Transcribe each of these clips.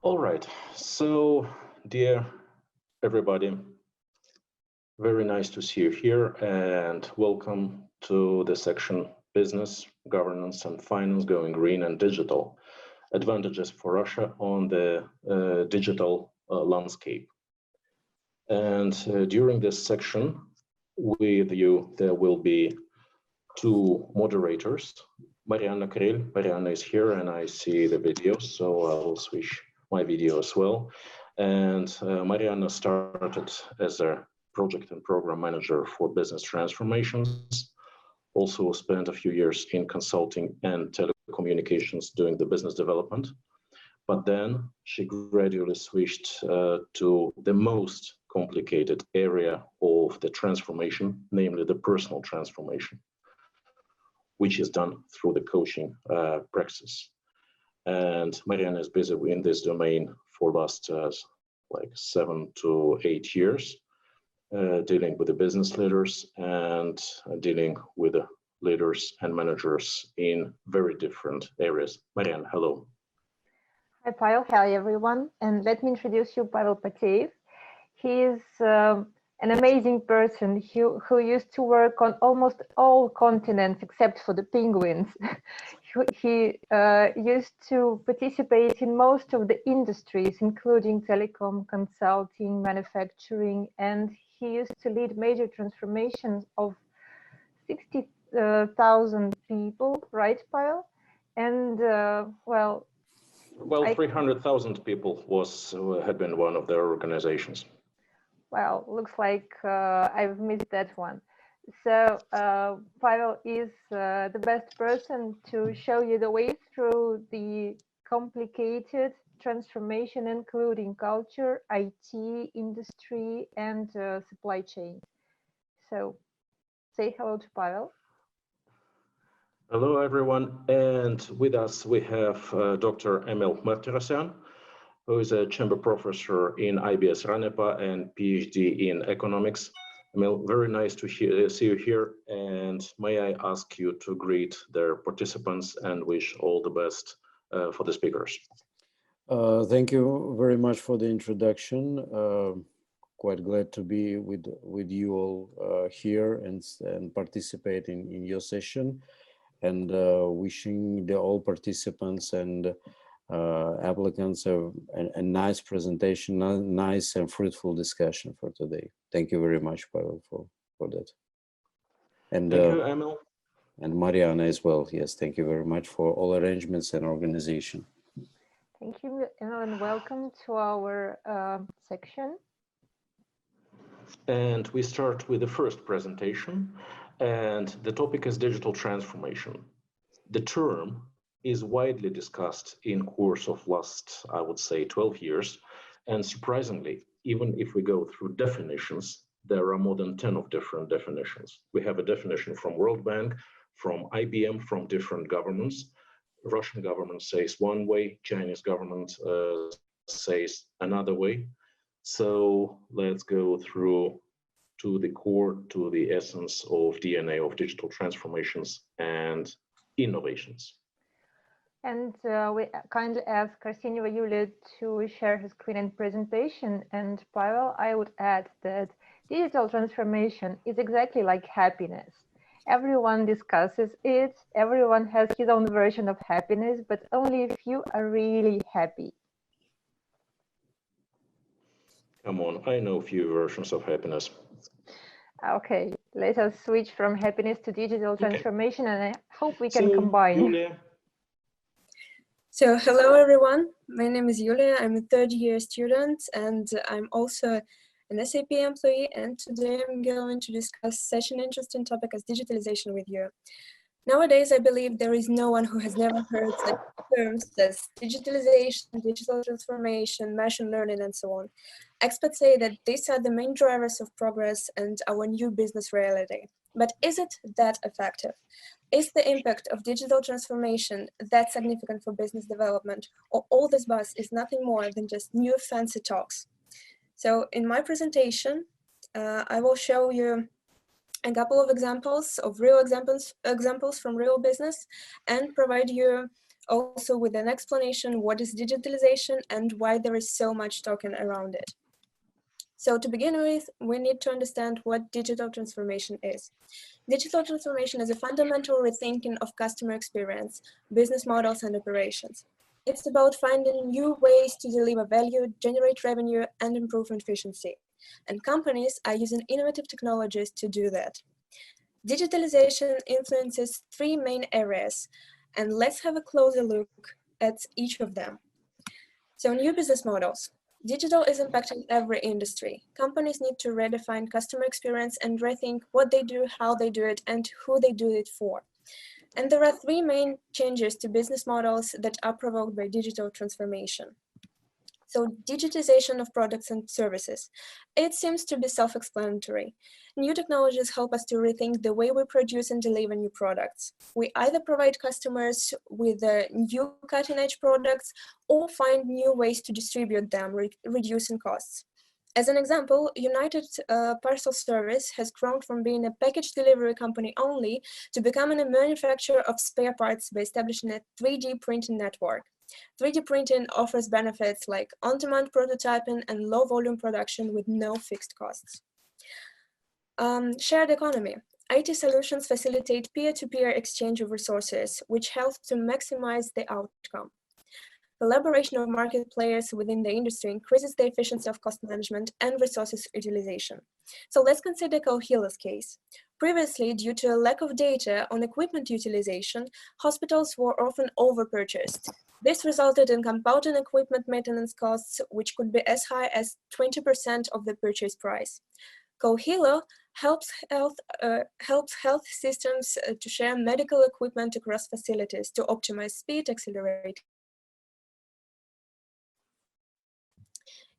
All right, so dear everybody, very nice to see you here and welcome to the section Business, Governance and Finance Going Green and Digital, Advantages for Russia on the Digital Landscape. And during this section with you, there will be two moderators. Mariana Krell, Mariana is here and I see the video, so I will switch my video as well. And Mariana started as a project and program manager for business transformations, also spent a few years in consulting and telecommunications doing the business development. But then she gradually switched to the most complicated area of the transformation, namely the personal transformation, which is done through the coaching practice. And Mariana is busy in this domain for the last like 7 to 8 years, dealing with the business leaders and dealing with the leaders and managers in very different areas. Mariana, hello. Hi, Pavel. Hi, everyone. And let me introduce you, Pavel Pateev. He is an amazing person who used to work on almost all continents except for the penguins. He used to participate in most of the industries, including telecom, consulting, manufacturing, and he used to lead major transformations of 60,000 people, right, Pavel? And well, 300,000 people had been one of their organizations. Well, looks like I've missed that one. So Pavel is the best person to show you the way through the complicated transformation, including culture, IT, industry, and supply chain. So say hello to Pavel. Hello, everyone. And with us, we have Dr. Emil Martirosyan, who is a chamber professor in IBS Ranepa and PhD in economics. Emil, very nice to see you here. And may I ask you to greet their participants and wish all the best for the speakers. Thank you very much for the introduction. Quite glad to be with you all here and participating in your session. And wishing all participants and applicants a nice presentation, nice and fruitful discussion for today. Thank you very much, Pavel, for that. And thank you, Emil. And Mariana as well. Yes, thank you very much for all arrangements and organization. Thank you, Emil, and welcome to our section. And we start with the first presentation, and the topic is digital transformation. The term is widely discussed in course of last, I would say, 12 years. And surprisingly, even if we go through definitions, there are more than 10 of different definitions. We have a definition from World Bank, from IBM, from different governments. Russian government says one way, Chinese government says another way. So let's go through to the core, to the essence of DNA of digital transformations and innovations. And we kindly ask Arseniyeva Yulia to share her screen and presentation. And Pavel, I would add that digital transformation is exactly like happiness. Everyone discusses it, everyone has his own version of happiness, but only a few are really happy. Come on, I know a few versions of happiness. Okay, let us switch from happiness to digital transformation, and I hope we can combine. Yulia. So hello everyone, my name is Yulia, I'm a third-year student and I'm also an SAP employee, and today I'm going to discuss such an interesting topic as digitalization with you. Nowadays, I believe there is no one who has never heard such terms as digitalization, digital transformation, machine learning, and so on. Experts say that these are the main drivers of progress and our new business reality. But is it that effective? Is the impact of digital transformation that significant for business development, or all this buzz is nothing more than just new fancy talks? So in my presentation, I will show you a couple of examples of real examples from real business and provide you also with an explanation what is digitalization and why there is so much talking around it. So to begin with, we need to understand what digital transformation is. Digital transformation is a fundamental rethinking of customer experience, business models, and operations. It's about finding new ways to deliver value, generate revenue, and improve efficiency. And companies are using innovative technologies to do that. Digitalization influences three main areas, and let's have a closer look at each of them. So new business models. Digital is impacting every industry. Companies need to redefine customer experience and rethink what they do, how they do it, and who they do it for. And there are three main changes to business models that are provoked by digital transformation. So digitization of products and services. It seems to be self-explanatory. New technologies help us to rethink the way we produce and deliver new products. We either provide customers with new cutting-edge products or find new ways to distribute them, reducing costs. As an example, United Parcel Service has grown from being a package delivery company only to becoming a manufacturer of spare parts by establishing a 3D printing network. 3D printing offers benefits like on-demand prototyping and low-volume production with no fixed costs. Shared economy. IT solutions facilitate peer-to-peer exchange of resources, which helps to maximize the outcome. Collaboration of market players within the industry increases the efficiency of cost management and resources utilization. So let's consider Coahuila's case. Previously, due to a lack of data on equipment utilization, hospitals were often over-purchased. This resulted in compounding equipment maintenance costs, which could be as high as 20% of the purchase price. Coahuila helps health systems to share medical equipment across facilities to optimize speed, accelerate.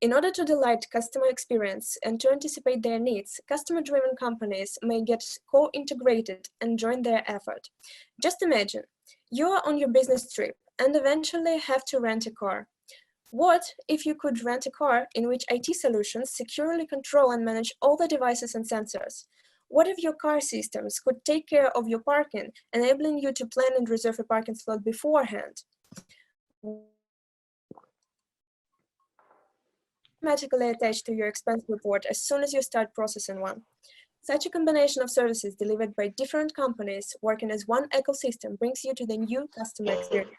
In order to delight customer experience and to anticipate their needs, customer-driven companies may get co-integrated and join their effort. Just imagine, you are on your business trip and eventually have to rent a car. What if you could rent a car in which IT solutions securely control and manage all the devices and sensors? What if your car systems could take care of your parking, enabling you to plan and reserve a parking slot beforehand? Automatically attached to your expense report as soon as you start processing one. Such a combination of services delivered by different companies working as one ecosystem brings you to the new customer experience.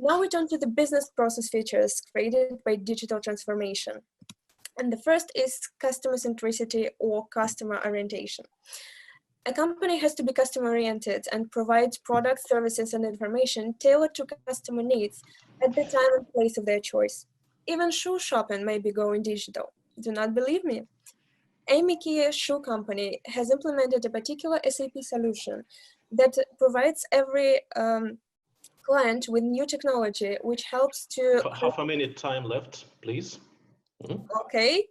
Now we turn to the business process features created by digital transformation. And the first is customer centricity or customer orientation. A company has to be customer oriented and provide products, services, and information tailored to customer needs at the time and place of their choice. Even shoe shopping may be going digital. Do not believe me? Amy Kia Shoe Company has implemented a particular SAP solution that provides every client with new technology, which helps to... Half a minute time left, please. Okay,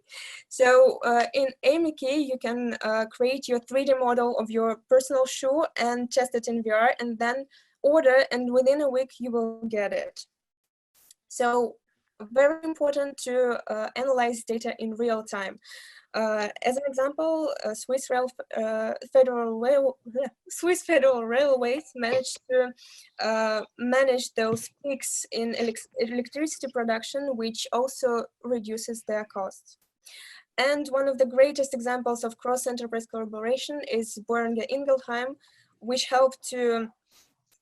so in Amy Key, you can create your 3D model of your personal shoe and test it in VR and then order, and within a week you will get it. So very important to analyze data in real time. As an example, Swiss Federal Railways managed to manage those peaks in electricity production, which also reduces their costs. And one of the greatest examples of cross-enterprise collaboration is Boehringer Ingelheim, which helped to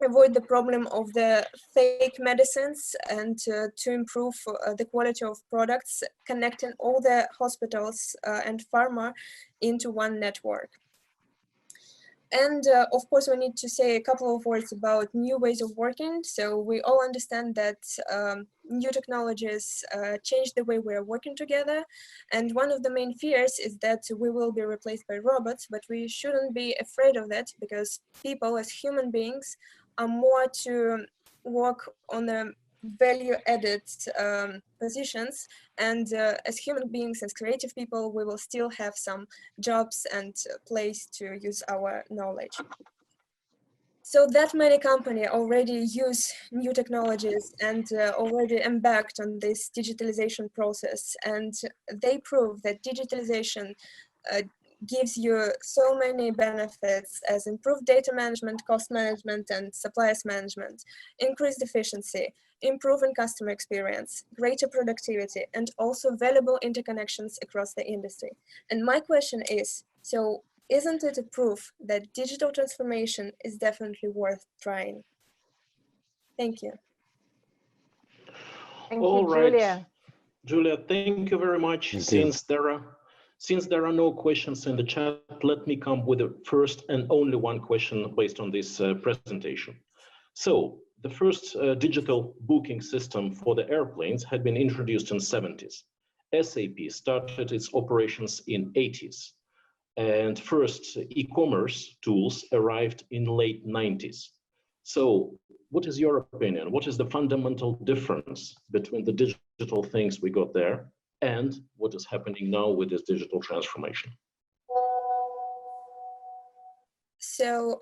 avoid the problem of the fake medicines and to improve the quality of products, connecting all the hospitals and pharma into one network. And of course, we need to say a couple of words about new ways of working. So we all understand that new technologies change the way we are working together. And one of the main fears is that we will be replaced by robots, but we shouldn't be afraid of that because people as human beings are more to work on the value-added positions, and as human beings, as creative people, we will still have some jobs and place to use our knowledge. So that many companies already use new technologies and already embarked on this digitalization process, and they prove that digitalization gives you so many benefits as improved data management, cost management, and suppliers management, increased efficiency, improving customer experience, greater productivity, and also valuable interconnections across the industry. And my question is, so isn't it a proof that digital transformation is definitely worth trying? Thank you. Thank All you, right, Julia. Julia, thank you very much. Thank you. Since there are no questions in the chat, let me come with the first and only one question based on this presentation. So the first digital booking system for the airplanes had been introduced in the 70s. SAP started its operations in 80s, and first e-commerce tools arrived in late 90s. So what is your opinion? What is the fundamental difference between the digital things we got there and what is happening now with this digital transformation? So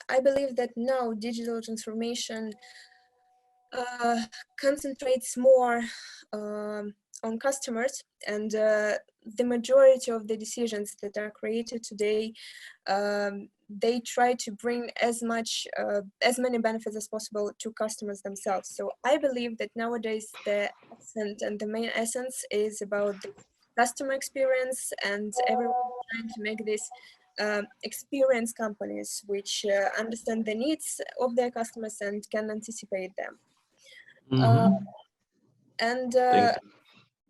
I believe that now digital transformation concentrates more on customers, and the majority of the decisions that are created today, they try to bring as many benefits as possible to customers themselves. So I believe that nowadays the accent and the main essence is about the customer experience, and everyone trying to make this experience companies which understand the needs of their customers and can anticipate them.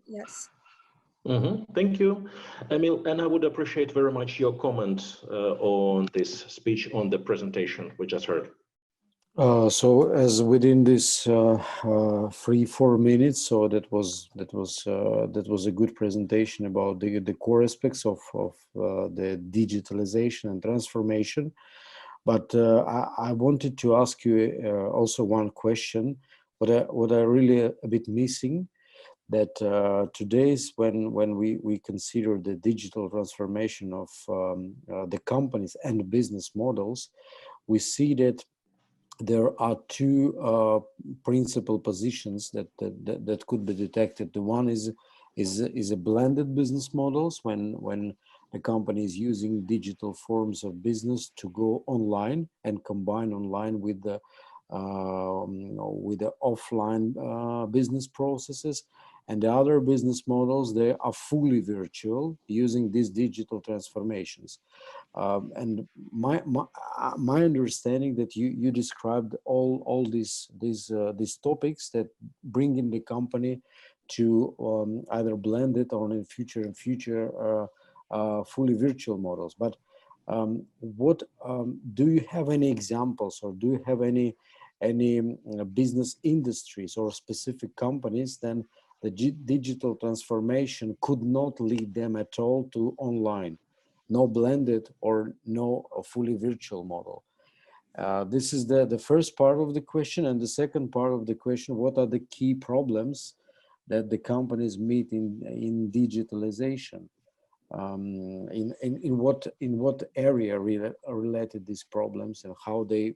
Yes. Thank you, Emil, and I would appreciate very much your comment on this speech, on the presentation we just heard. So as within this 3-4 minutes, so that was a good presentation about the core aspects of the digitalization and transformation. But I wanted to ask you also one question. What I really a bit missing, that today's when we consider the digital transformation of the companies and business models, we see that there are two principal positions that could be detected. The one is a blended business models, when the company is using digital forms of business to go online and combine online with the offline business processes. And the other business models, they are fully virtual, using these digital transformations. And my understanding that you described all these topics that bring in the company to either blend it or in future fully virtual models. But what do you have any examples, or do you have any business industries or specific companies then the digital transformation could not lead them at all to online, no blended or no fully virtual model? This is the first part of the question. And the second part of the question, what are the key problems that the companies meet in digitalization? In what area related these problems, and how they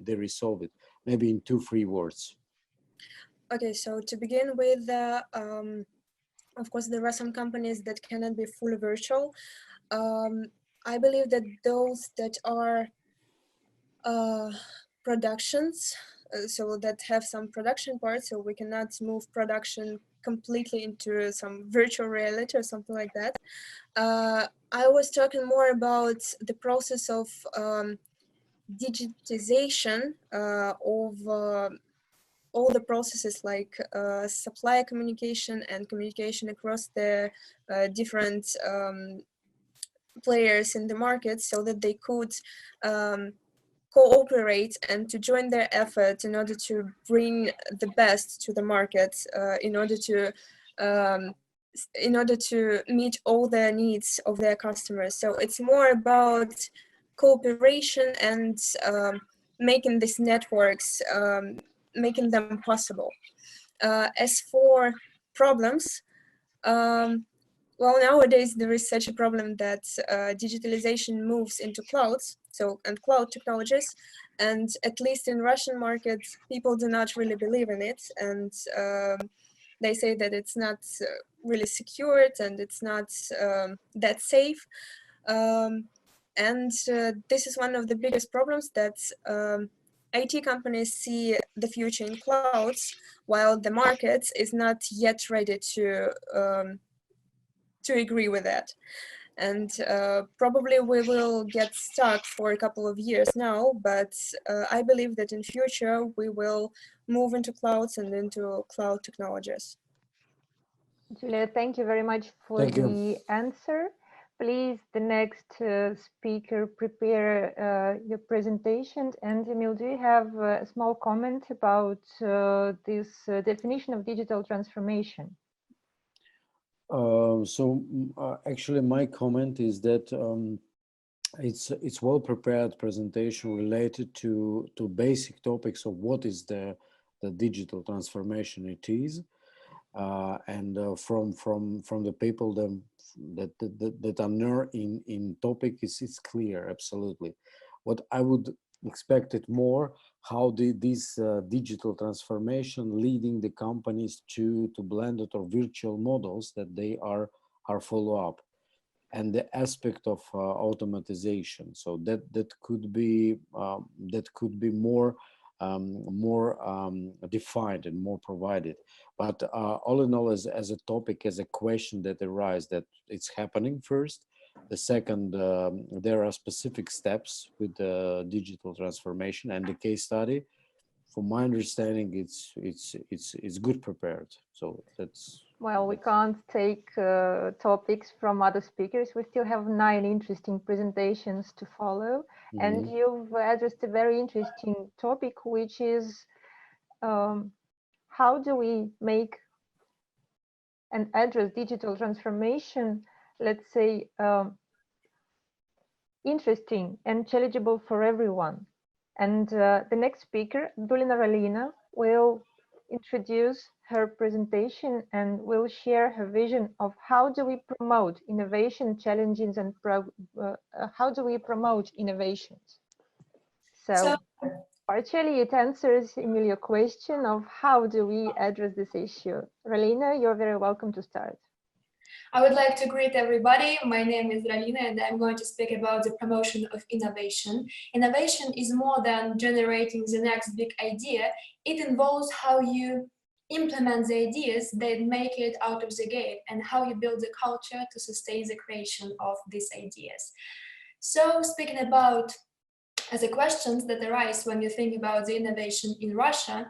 resolve it? Maybe in 2-3 words. Okay, so to begin with, of course, there are some companies that cannot be fully virtual. I believe that those that are productions, so that have some production parts, so we cannot move production completely into some virtual reality or something like that. I was talking more about the process of digitization of all the processes, like supplier communication and communication across the different players in the market, so that they could cooperate and to join their efforts in order to bring the best to the market, in order to meet all the needs of their customers. So it's more about cooperation and making these networks, making them possible. As for problems, well, nowadays there is such a problem that digitalization moves into clouds, and cloud technologies, and at least in Russian markets, people do not really believe in it, and they say that it's not really secured and it's not that safe. And this is one of the biggest problems, that IT companies see the future in clouds, while the market is not yet ready to agree with that. And probably we will get stuck for a couple of years now, but I believe that in future we will move into clouds and into cloud technologies. Julia, thank you very much for the answer. Please, the next speaker, prepare your presentation. And Emil, do you have a small comment about this definition of digital transformation? Actually, my comment is that it's well prepared presentation related to basic topics of what is the digital transformation it is, and from the people that are near in topic, it's clear absolutely. What I would expect it more, how this digital transformation leading the companies to blended or virtual models that they are follow up, and the aspect of automatization. So that could be more defined and more provided. But all in all, as a topic, as a question that arises, that it's happening first. The second, there are specific steps with the digital transformation, and the case study, from my understanding, it's good prepared. So that's. Well, we can't take topics from other speakers. We still have 9 interesting presentations to follow. And you've addressed a very interesting topic, which is how do we make and address digital transformation, let's say, interesting and challengeable for everyone. And the next speaker, Dulina Ralina, will introduce her presentation and will share her vision of how do we promote innovation challenges and how do we promote innovations. So partially it answers, Emil, your question of how do we address this issue. Ralina, you're very welcome to start. I would like to greet everybody. My name is Ralina and I'm going to speak about the promotion of innovation. Innovation is more than generating the next big idea. It involves how you implement the ideas that make it out of the gate and how you build the culture to sustain the creation of these ideas. So speaking about the questions that arise when you think about the innovation in Russia,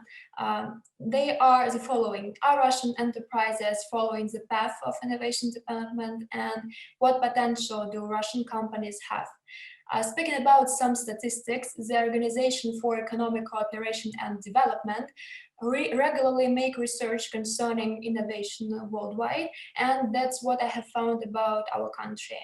they are the following. Are Russian enterprises following the path of innovation development, and what potential do Russian companies have? Speaking about some statistics, the Organization for Economic Cooperation and Development regularly make research concerning innovation worldwide, and that's what I have found about our country.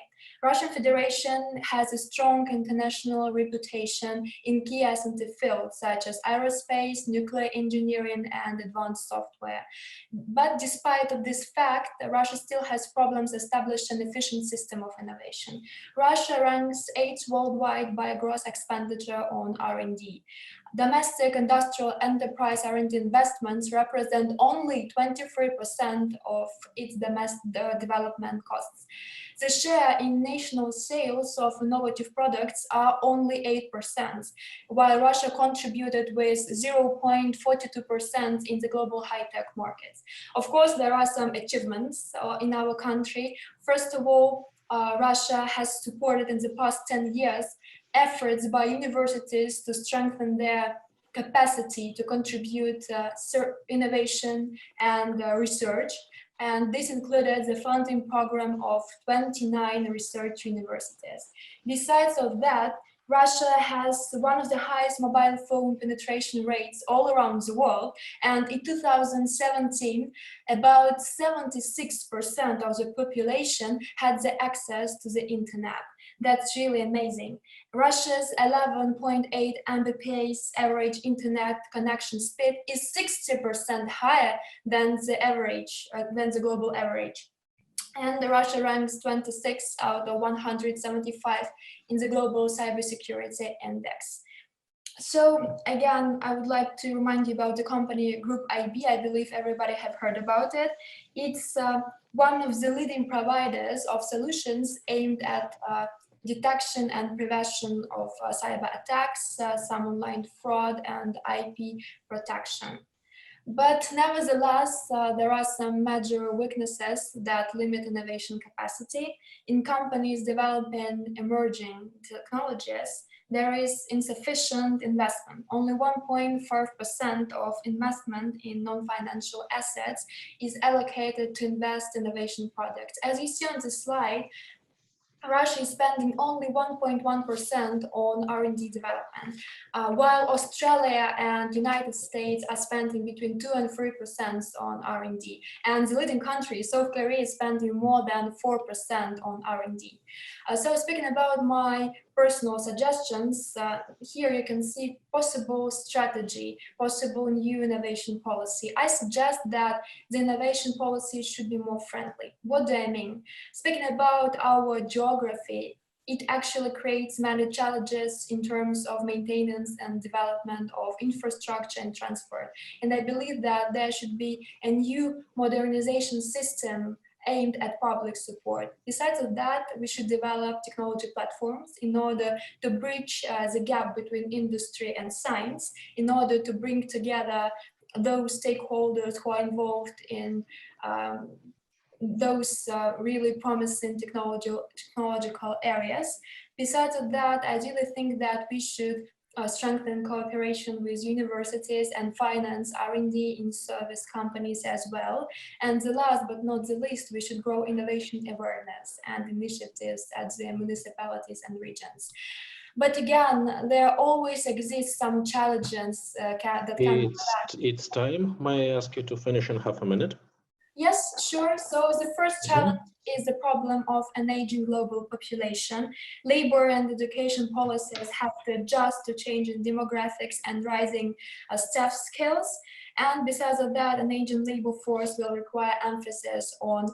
Russian Federation has a strong international reputation in key S&T fields such as aerospace, nuclear engineering, and advanced software. But despite of this fact, Russia still has problems establishing an efficient system of innovation. Russia ranks 8th worldwide by gross expenditure on R&D. Domestic industrial enterprise R&D investments represent only 23% of its domestic development costs. The share in national sales of innovative products are only 8%, while Russia contributed with 0.42% in the global high-tech markets. Of course, there are some achievements in our country. First of all, Russia has supported in the past 10 years efforts by universities to strengthen their capacity to contribute innovation and research. And this included the funding program of 29 research universities. Besides of that, Russia has one of the highest mobile phone penetration rates all around the world. And in 2017, about 76% of the population had the access to the internet. That's really amazing. Russia's 11.8 Mbps average internet connection speed is 60% higher than the average, than the global average. And Russia ranks 26 out of 175 in the global cybersecurity index. So again, I would like to remind you about the company Group IB. I believe everybody have heard about it. It's one of the leading providers of solutions aimed at detection and prevention of cyber attacks, some online fraud, and IP protection. But nevertheless, there are some major weaknesses that limit innovation capacity. In companies developing emerging technologies, there is insufficient investment. Only 1.5% of investment in non-financial assets is allocated to invest in innovation projects. As you see on the slide, Russia is spending only 1.1% on R&D development, while Australia and United States are spending between 2 and 3% on R&D. And the leading country, South Korea, is spending more than 4% on R&D. So speaking about my personal suggestions, here you can see possible strategy, possible new innovation policy. I suggest that the innovation policy should be more friendly. What do I mean? Speaking about our geography, it actually creates many challenges in terms of maintenance and development of infrastructure and transport. And I believe that there should be a new modernization system aimed at public support. Besides that, we should develop technology platforms in order to bridge the gap between industry and science, in order to bring together those stakeholders who are involved in those really promising technological areas. Besides that, I really think that we should strengthen cooperation with universities and finance R&D in service companies as well. And the last but not the least, we should grow innovation awareness and initiatives at the municipalities and regions. But again, there always exist some challenges that can It's time. May I ask you to finish in half a minute? Yes, sure. So the first challenge is the problem of an aging global population. Labor and education policies have to adjust to changing demographics and rising staff skills. And besides of that, an aging labor force will require emphasis on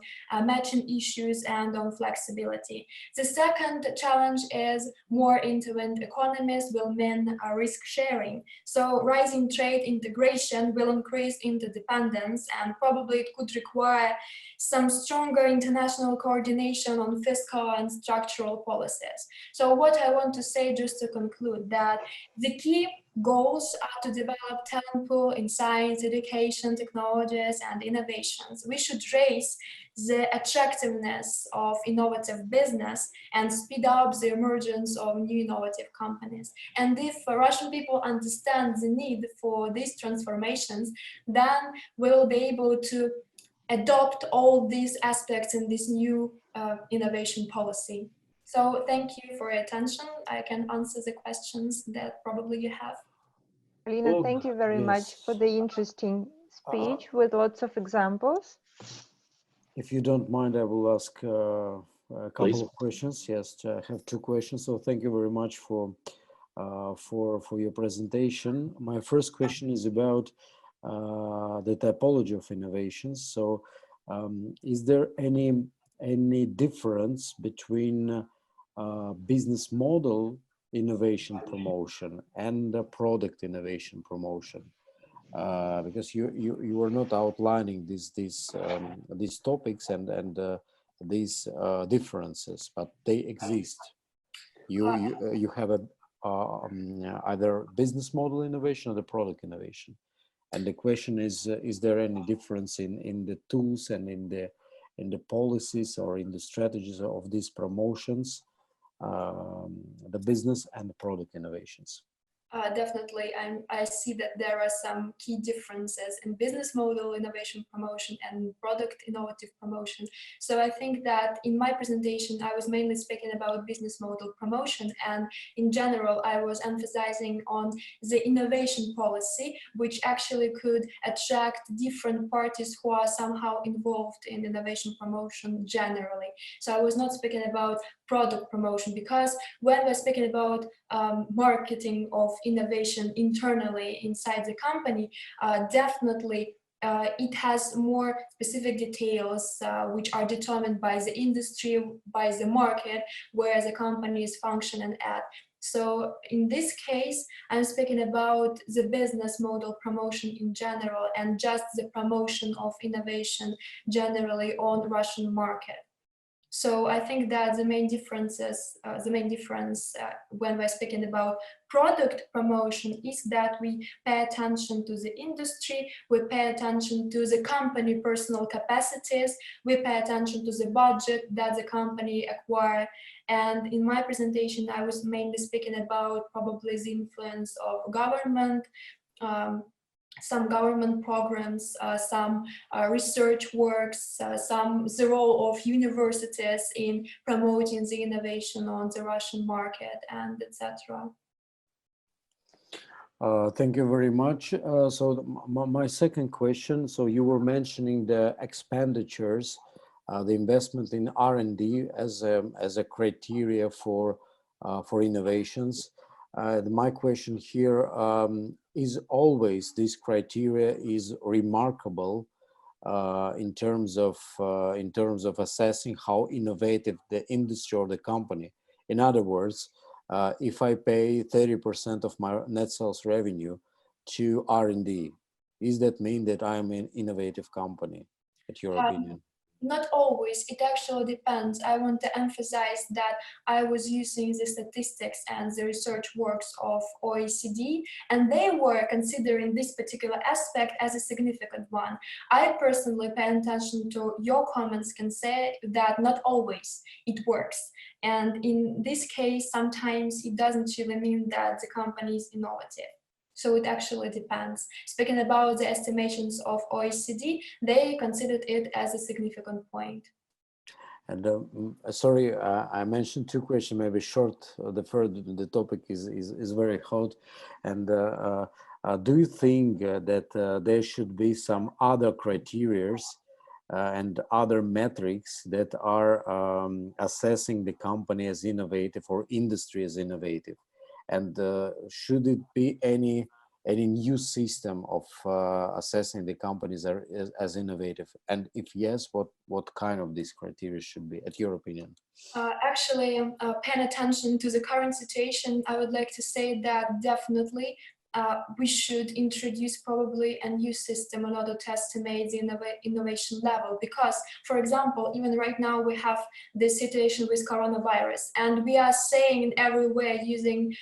matching issues and on flexibility. The second challenge is more interlinked economies will mean risk sharing. So rising trade integration will increase interdependence, and probably it could require some stronger international coordination on fiscal and structural policies. So what I want to say, just to conclude, that the key goals are to develop talent pool in science, education, technologies, and innovations. We should raise the attractiveness of innovative business and speed up the emergence of new innovative companies. And if Russian people understand the need for these transformations, then we'll be able to adopt all these aspects in this new innovation policy. So thank you for your attention. I can answer the questions that probably you have. Alina, thank you very much for the interesting speech with lots of examples. If you don't mind, I will ask a couple of questions. Yes, I have two questions. So thank you very much for your presentation. My first question is about the typology of innovations. So is there any difference between business model innovation promotion and product innovation promotion? Because you were not outlining these topics and these differences, but they exist. You have either business model innovation or the product innovation. And the question is there any difference in the tools and in the policies or in the strategies of these promotions, the business and the product innovations? Definitely, I see that there are some key differences in business model innovation promotion and product innovative promotion. So I think that in my presentation, I was mainly speaking about business model promotion, and in general, I was emphasizing on the innovation policy, which actually could attract different parties who are somehow involved in innovation promotion generally. So I was not speaking about product promotion, because when we're speaking about marketing of innovation internally inside the company, definitely it has more specific details which are determined by the industry, by the market, where the company is functioning at. So in this case, I'm speaking about the business model promotion in general and just the promotion of innovation generally on Russian market. So I think that the main difference when we're speaking about product promotion is that we pay attention to the industry, we pay attention to the company personal capacities, we pay attention to the budget that the company acquire. And in my presentation, I was mainly speaking about probably the influence of government, some government programs, some research works, the role of universities in promoting the innovation on the Russian market, and etc. Thank you very much. So my second question, so you were mentioning the expenditures, the investment in R&D as a criteria for innovations. My question here is always this criteria is remarkable in terms of assessing how innovative the industry or the company. In other words, if I pay 30% of my net sales revenue to R&D, does that mean that I'm an innovative company, at your opinion? Not always, it actually depends. I want to emphasize that I was using the statistics and the research works of OECD, and they were considering this particular aspect as a significant one. I personally, paying attention to your comments, can say that not always it works. And in this case, sometimes it doesn't really mean that the company is innovative. So it actually depends. Speaking about the estimations of OECD, they considered it as a significant point. And sorry, I mentioned two questions, maybe short. The topic is very hot. And do you think that there should be some other criterias and other metrics that are assessing the company as innovative or industry as innovative? And should it be any new system of assessing the companies as innovative? And if yes, what kind of these criteria should be, at your opinion? Actually, paying attention to the current situation, I would like to say that definitely we should introduce probably a new system in order to estimate the innovation level. Because, for example, even right now we have this situation with coronavirus, and we are saying everywhere using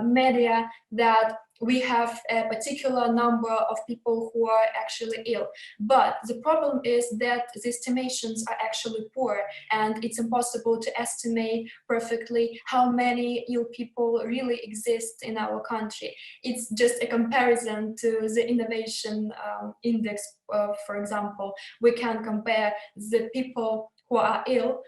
media that we have a particular number of people who are actually ill. But the problem is that the estimations are actually poor, and it's impossible to estimate perfectly how many ill people really exist in our country. It's just a comparison to the innovation index, for example. We can compare the people who are ill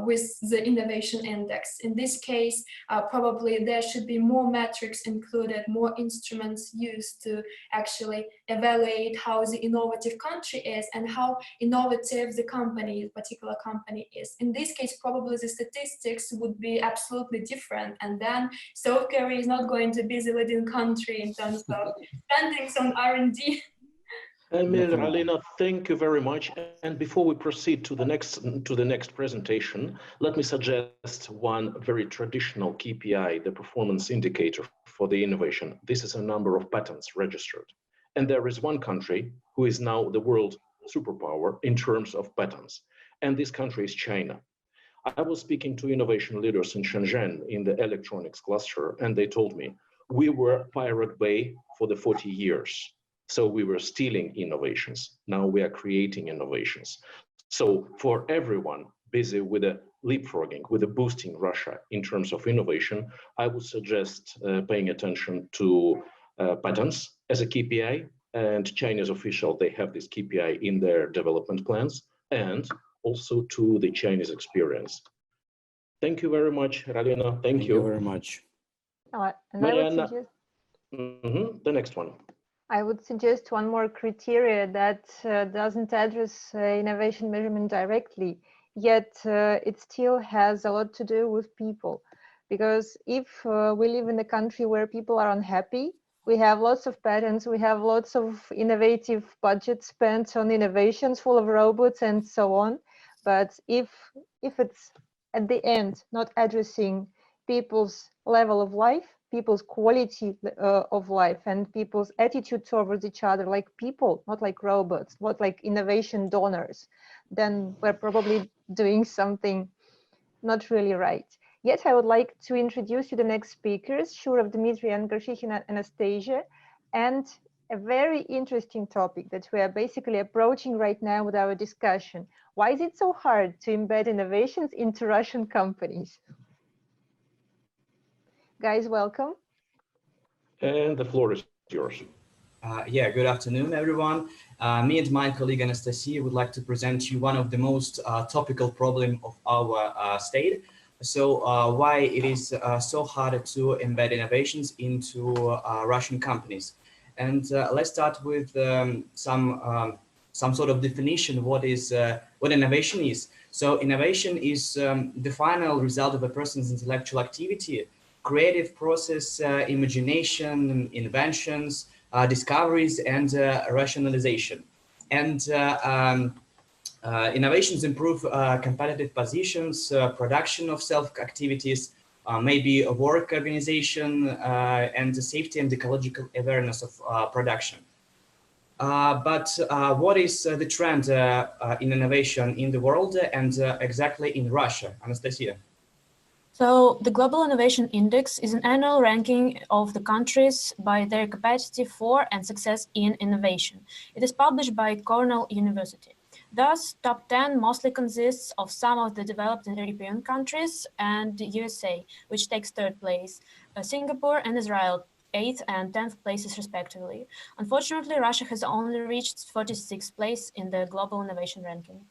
with the innovation index. In this case, probably there should be more metrics included, more instruments used to actually evaluate how the innovative country is and how innovative the company, particular company is. In this case, probably the statistics would be absolutely different, and then South Korea is not going to be the leading country in terms of spending on R&D. Emil, Alina, thank you very much. And before we proceed to the next presentation, let me suggest one very traditional KPI, the performance indicator for the innovation. This is a number of patents registered. And there is one country who is now the world superpower in terms of patents. And this country is China. I was speaking to innovation leaders in Shenzhen in the electronics cluster, and they told me, we were Pirate Bay for the 40 years. So we were stealing innovations. Now we are creating innovations. So for everyone busy with the leapfrogging, with the boosting Russia in terms of innovation, I would suggest paying attention to patents as a KPI, and Chinese officials, they have this KPI in their development plans, and also to the Chinese experience. Thank you very much, Radina. Thank you very much. And I would suggest, the next one. I would suggest one more criteria that doesn't address innovation measurement directly, yet it still has a lot to do with people. Because if we live in a country where people are unhappy, we have lots of patents, we have lots of innovative budgets spent on innovations full of robots and so on. But if it's at the end not addressing people's level of life, people's quality of life, and people's attitude towards each other like people, not like robots, not like innovation donors, then we're probably doing something not really right. Yet I would like to introduce you the next speakers, Shurov, Dmitry, and Gorshikhin, Anastasia, and a very interesting topic that we are basically approaching right now with our discussion. Why is it so hard to embed innovations into Russian companies? Guys, welcome. And the floor is yours. Yeah, good afternoon, everyone. Me and my colleague Anastasia would like to present you one of the most topical problem of our state. So why it is so hard to embed innovations into Russian companies. And let's start with some sort of definition what innovation is. So innovation is the final result of a person's intellectual activity, creative process, imagination, inventions, discoveries, and rationalization. And innovations improve competitive positions, production of self-activities, maybe a work organization, and the safety and ecological awareness of production. But what is the trend in innovation in the world and exactly in Russia? Anastasia. So the Global Innovation Index is an annual ranking of the countries by their capacity for and success in innovation. It is published by Cornell University. Thus, top 10 mostly consists of some of the developed European countries and the USA, which takes third place, Singapore and Israel, 8th and 10th places respectively. Unfortunately, Russia has only reached 46th place in the Global Innovation ranking.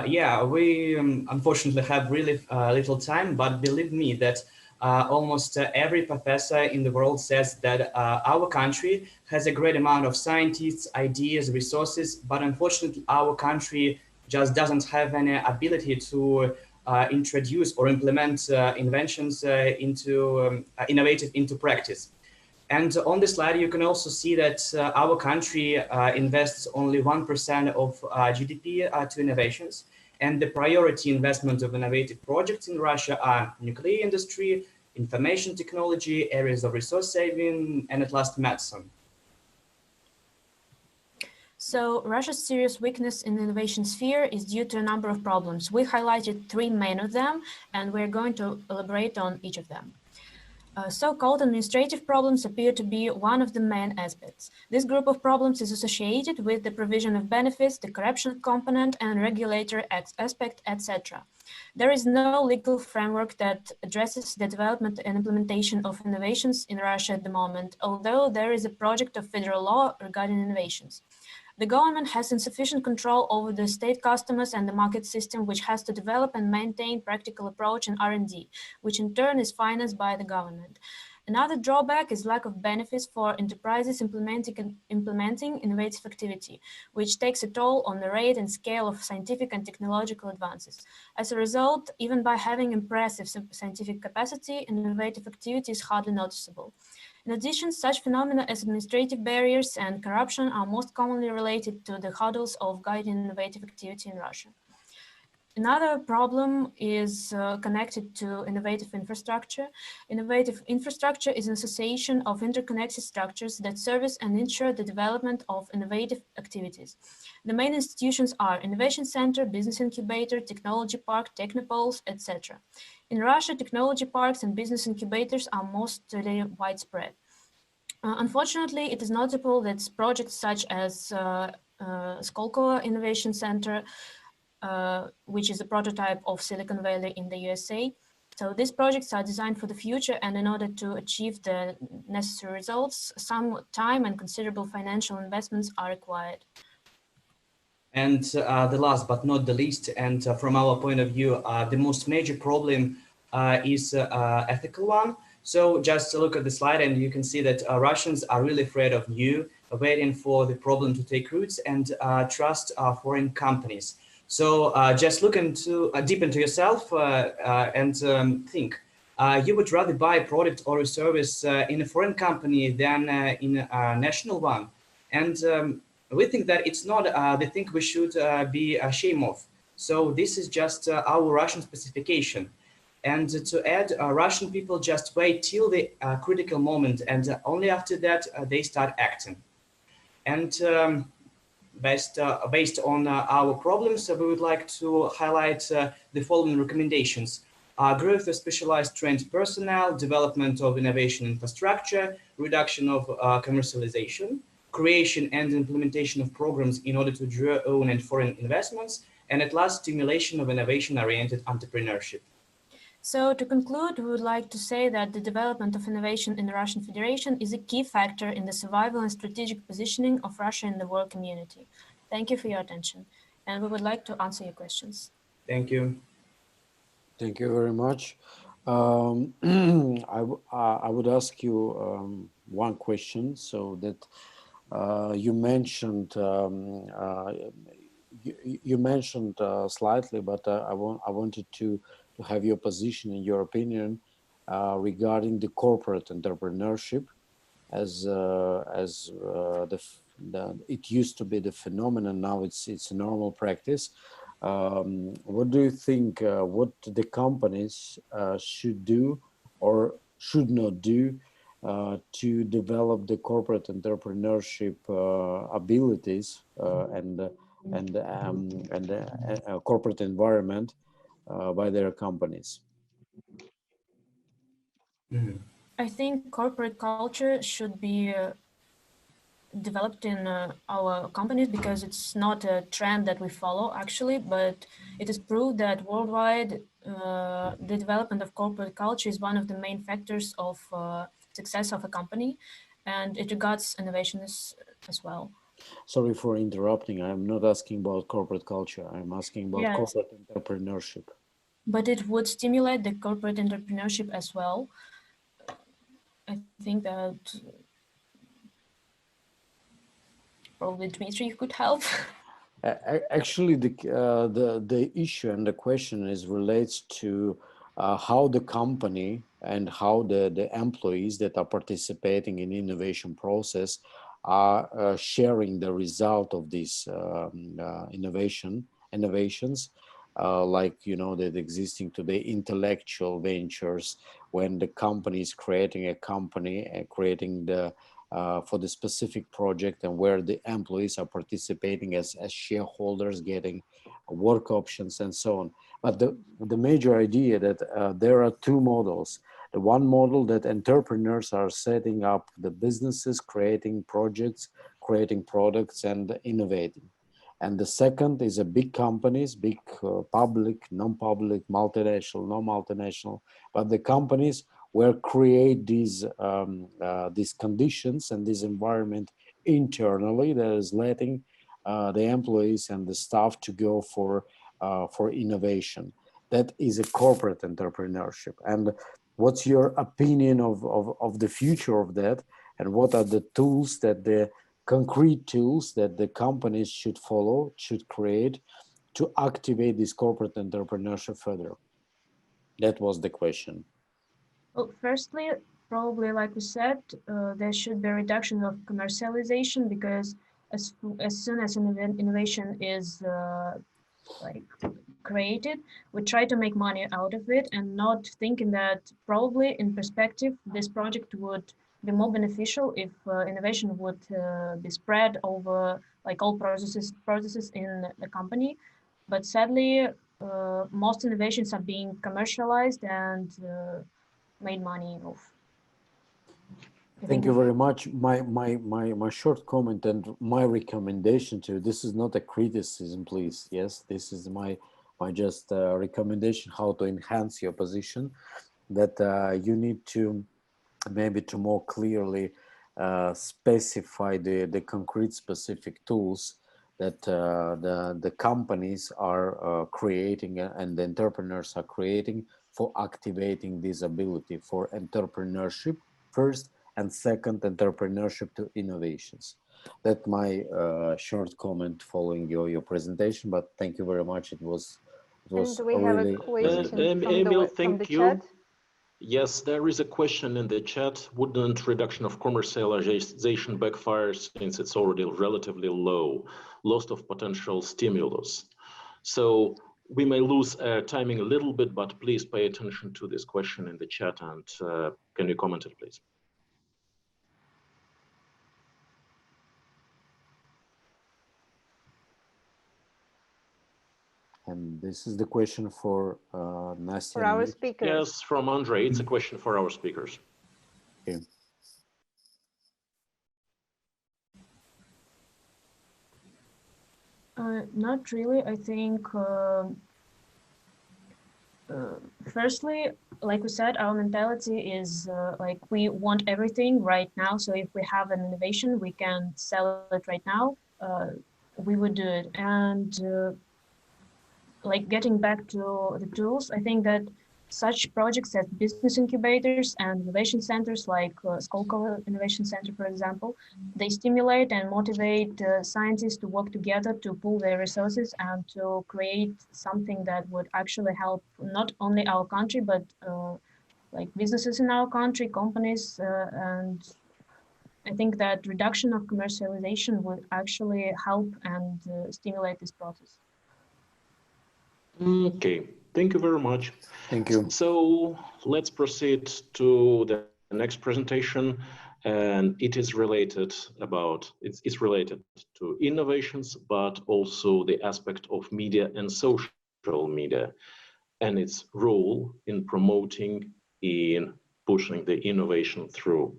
Yeah, we unfortunately have really little time, but believe me that almost every professor in the world says that our country has a great amount of scientists, ideas, resources, but unfortunately our country just doesn't have any ability to introduce or implement inventions innovative into practice. And on the slide, you can also see that our country invests only 1% of GDP to innovations. And the priority investment of innovative projects in Russia are nuclear industry, information technology, areas of resource saving, and at last medicine. So Russia's serious weakness in the innovation sphere is due to a number of problems. We highlighted three main of them, and we're going to elaborate on each of them. So-called administrative problems appear to be one of the main aspects. This group of problems is associated with the provision of benefits, the corruption component, and regulatory aspect, etc. There is no legal framework that addresses the development and implementation of innovations in Russia at the moment, although there is a project of federal law regarding innovations. The government has insufficient control over the state customers and the market system, which has to develop and maintain practical approach in R&D, which in turn is financed by the government. Another drawback is lack of benefits for enterprises implementing innovative activity, which takes a toll on the rate and scale of scientific and technological advances. As a result, even by having impressive scientific capacity, innovative activity is hardly noticeable. In addition, such phenomena as administrative barriers and corruption are most commonly related to the hurdles of guiding innovative activity in Russia. Another problem is connected to innovative infrastructure. Innovative infrastructure is an association of interconnected structures that service and ensure the development of innovative activities. The main institutions are Innovation Center, Business Incubator, Technology Park, Technopoles, etc. In Russia, technology parks and business incubators are mostly widespread. Unfortunately, it is notable that projects such as Skolkovo Innovation Center, which is a prototype of Silicon Valley in the USA. So these projects are designed for the future, and in order to achieve the necessary results, some time and considerable financial investments are required. And the last but not the least, and from our point of view, the most major problem is ethical one. So just look at the slide and you can see that Russians are really afraid of new, waiting for the problem to take roots and trust foreign companies. So just look deep into yourself and think. You would rather buy a product or a service in a foreign company than in a national one. And we think that it's not the thing we should be ashamed of. So this is just our Russian specification. And to add, Russian people just wait till the critical moment, and only after that they start acting. And based on our problems, we would like to highlight the following recommendations. Growth of specialized trained personnel, development of innovation infrastructure, reduction of commercialization, creation and implementation of programs in order to draw own and foreign investments, and at last, stimulation of innovation-oriented entrepreneurship. So to conclude, we would like to say that the development of innovation in the Russian Federation is a key factor in the survival and strategic positioning of Russia in the world community. Thank you for your attention, and we would like to answer your questions. Thank you. Thank you very much. I would ask you one question. So that you mentioned you mentioned slightly, but I wanted to have your position and your opinion regarding the corporate entrepreneurship, as it used to be the phenomenon. Now it's a normal practice. What do you think? What the companies should do or should not do to develop the corporate entrepreneurship abilities and corporate environment by their companies? Mm-hmm. I think corporate culture should be developed in our companies, because it's not a trend that we follow actually, but it is proved that worldwide the development of corporate culture is one of the main factors of success of a company, and it regards innovation as well. Sorry for interrupting. I'm not asking about corporate culture. I'm asking about Yes, corporate entrepreneurship. but it would stimulate the corporate entrepreneurship as well. I think that probably Dmitry could help. Actually, the issue and the question is relates to how the company and how the employees that are participating in innovation process are sharing the result of these innovations, like, you know, that existing today intellectual ventures, when the company is creating a company and creating the for the specific project, and where the employees are participating as shareholders, getting work options and so on. But the major idea that there are two models. The one model that entrepreneurs are setting up the businesses, creating projects, creating products and innovating. And the second is a big companies, big public, non-public, multinational, non-multinational, but the companies where create these conditions and this environment internally that is letting the employees and the staff to go for innovation. That is a corporate entrepreneurship. And what's your opinion of the future of that? And what are the tools, that the concrete tools that the companies should follow, should create to activate this corporate entrepreneurship further? That was the question. Well, firstly, probably like we said, there should be a reduction of commercialization, because as soon as innovation is like created, we try to make money out of it, and not thinking that probably in perspective this project would be more beneficial if innovation would be spread over like all processes in the company. But sadly, most innovations are being commercialized and made money of. Thank you very much. My short comment and my recommendation to you, this is not a criticism, please. Yes, this is my just recommendation how to enhance your position, that you need to maybe to more clearly specify the concrete specific tools that the companies are creating and the entrepreneurs are creating for activating this ability for entrepreneurship first, and second, entrepreneurship to innovations. That's my short comment following your presentation, but thank you very much. It was And we have a question Emil, from the thank you. chat. Yes, there is a question in the chat. Wouldn't reduction of commercialization backfire, since it's already relatively low? Loss of potential stimulus. So we may lose timing a little bit, but please pay attention to this question in the chat and can you comment it, please? And this is the question for Nastya. For our speakers. Yes, from Andre. It's a question for our speakers. Okay. Not really. I think, firstly, like we said, our mentality is like we want everything right now. So if we have an innovation, we can sell it right now. We would do it. And like getting back to the tools, I think that such projects as business incubators and innovation centers like Skolkovo Innovation Center, for example, they stimulate and motivate scientists to work together to pool their resources and to create something that would actually help not only our country, but like businesses in our country, companies, and I think that reduction of commercialization would actually help and stimulate this process. Okay, thank you very much. Thank you. So let's proceed to the next presentation, and it is related it's related to innovations, but also the aspect of media and social media and its role in promoting, in pushing the innovation through.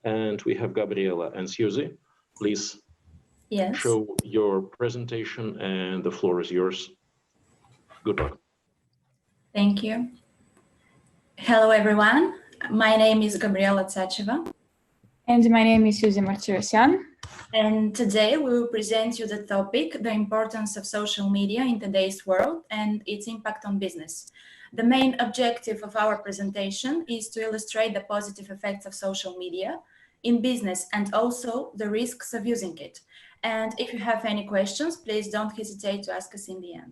And we have Gabriela and Susie. Please show your presentation and the floor is yours. Good luck. Thank you. Hello, everyone. My name is Gabriela Tsacheva. And my name is Suzy Martirosyan. And today we will present you the topic, the importance of social media in today's world and its impact on business. The main objective of our presentation is to illustrate the positive effects of social media in business and also the risks of using it. And if you have any questions, please don't hesitate to ask us in the end.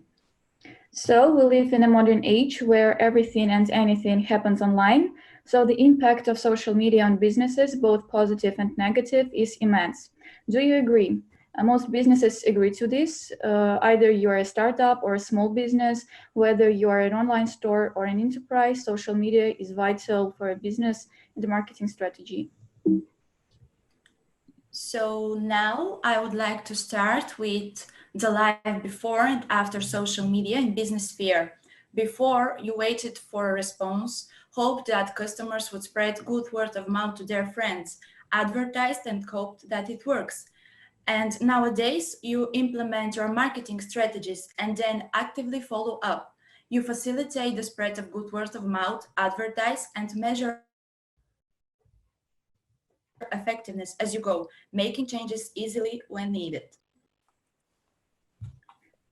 So we live in a modern age where everything and anything happens online. So the impact of social media on businesses, both positive and negative, is immense. Do you agree? Most businesses agree to this. Either you're a startup or a small business, whether you are an online store or an enterprise, social media is vital for a business and the marketing strategy. So now I would like to start with the life before and after social media in business sphere. Before, you waited for a response, hoped that customers would spread good word of mouth to their friends, advertised and hoped that it works. And nowadays, you implement your marketing strategies and then actively follow up. You facilitate the spread of good word of mouth, advertise and measure effectiveness as you go, making changes easily when needed.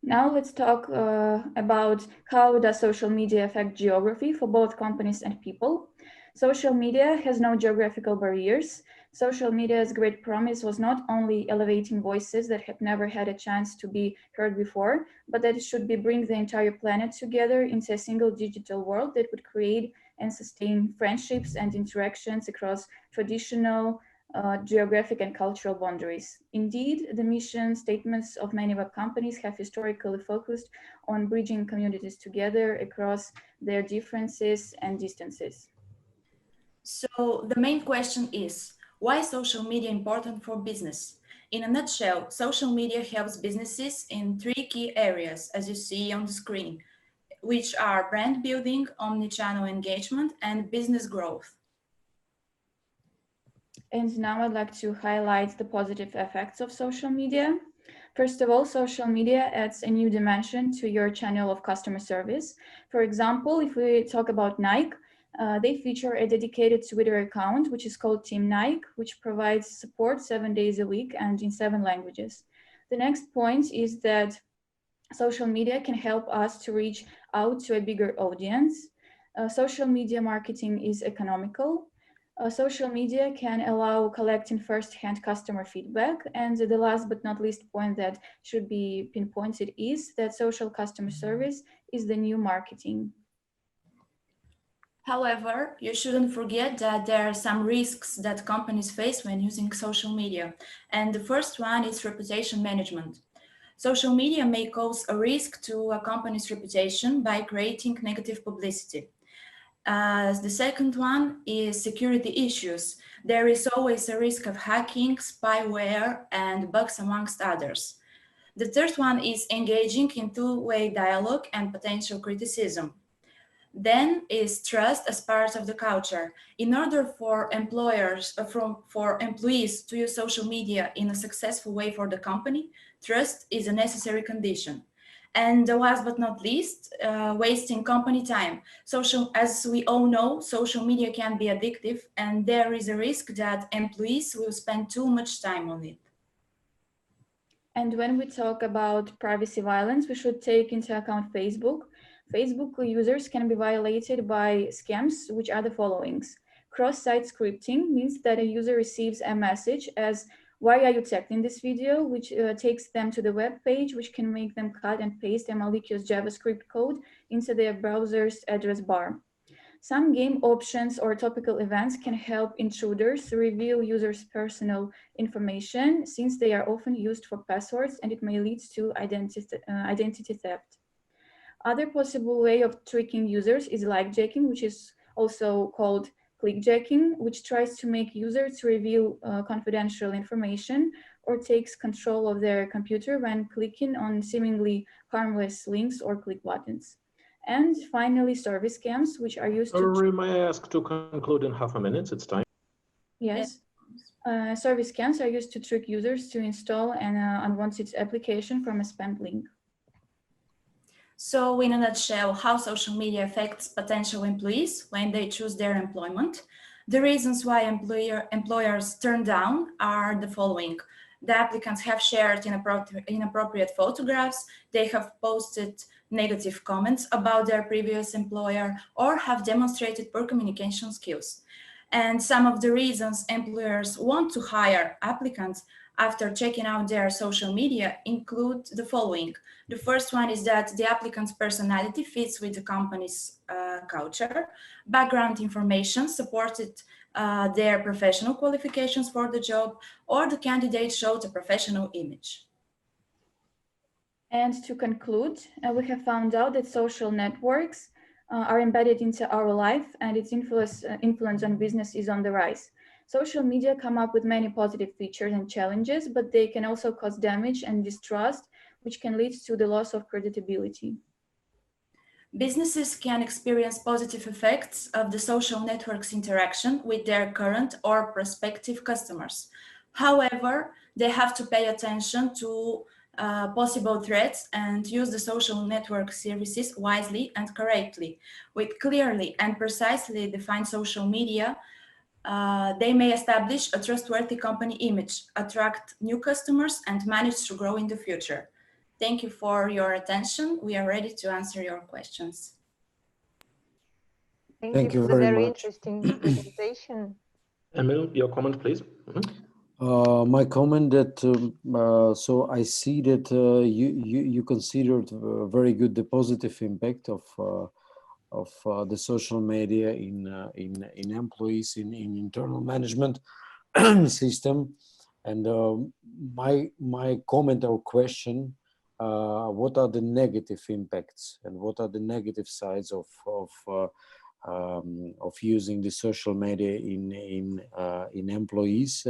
Now let's talk about how does social media affect geography for both companies and people. Social media has no geographical barriers. Social media's great promise was not only elevating voices that have never had a chance to be heard before, but that it should be bring the entire planet together into a single digital world that would create and sustain friendships and interactions across traditional, geographic and cultural boundaries. Indeed, the mission statements of many web companies have historically focused on bridging communities together across their differences and distances. So the main question is, why is social media important for business? In a nutshell, social media helps businesses in three key areas, as you see on the screen, which are brand building, omnichannel engagement, and business growth. And now I'd like to highlight the positive effects of social media. First of all, social media adds a new dimension to your channel of customer service. For example, if we talk about Nike, they feature a dedicated Twitter account, which is called Team Nike, which provides support 7 days a week and in 7 languages. The next point is that social media can help us to reach out to a bigger audience. Social media marketing is economical. Social media can allow collecting first-hand customer feedback. And the last but not least point that should be pinpointed is that social customer service is the new marketing. However, you shouldn't forget that there are some risks that companies face when using social media. And the first one is reputation management. Social media may cause a risk to a company's reputation by creating negative publicity. The second one is security issues. There is always a risk of hacking, spyware, and bugs amongst others. The third one is engaging in two-way dialogue and potential criticism. Then is trust as part of the culture. In order for employees to use social media in a successful way for the company, trust is a necessary condition. And last but not least, wasting company time. As we all know, social media can be addictive, and there is a risk that employees will spend too much time on it. And when we talk about privacy violence, we should take into account Facebook. Facebook users can be violated by scams, which are the followings. Cross-site scripting means that a user receives a message as, "Why are you checking this video?" which takes them to the web page, which can make them cut and paste a malicious JavaScript code into their browser's address bar. Some game options or topical events can help intruders reveal users' personal information, since they are often used for passwords, and it may lead to identity theft. Other possible way of tricking users is like-jacking, which is also called clickjacking, which tries to make users reveal confidential information or takes control of their computer when clicking on seemingly harmless links or click buttons. And finally, service scams, which are used to... Sorry, may I ask to conclude in half a minute? It's time. Yes. Service scams are used to trick users to install an unwanted application from a spam link. So in a nutshell, how social media affects potential employees when they choose their employment. The reasons why employers turn down are the following. The applicants have shared inappropriate photographs, they have posted negative comments about their previous employer, or have demonstrated poor communication skills. And some of the reasons employers want to hire applicants after checking out their social media include the following. The first one is that the applicant's personality fits with the company's culture. Background information supported their professional qualifications for the job, or the candidate showed a professional image. And to conclude, we have found out that social networks are embedded into our life, and its influence on business is on the rise. Social media come up with many positive features and challenges, but they can also cause damage and distrust, which can lead to the loss of credibility. Businesses can experience positive effects of the social network's interaction with their current or prospective customers. However, they have to pay attention to possible threats and use the social network services wisely and correctly. With clearly and precisely defined social media, they may establish a trustworthy company image, attract new customers, and manage to grow in the future. Thank you for your attention. We are ready to answer your questions. Thank you for the very interesting presentation. Emil, your comment, please. My comment that so I see that you considered very good the positive impact of the social media in employees in internal management system, and my comment or question: what are the negative impacts and what are the negative sides of using the social media in employees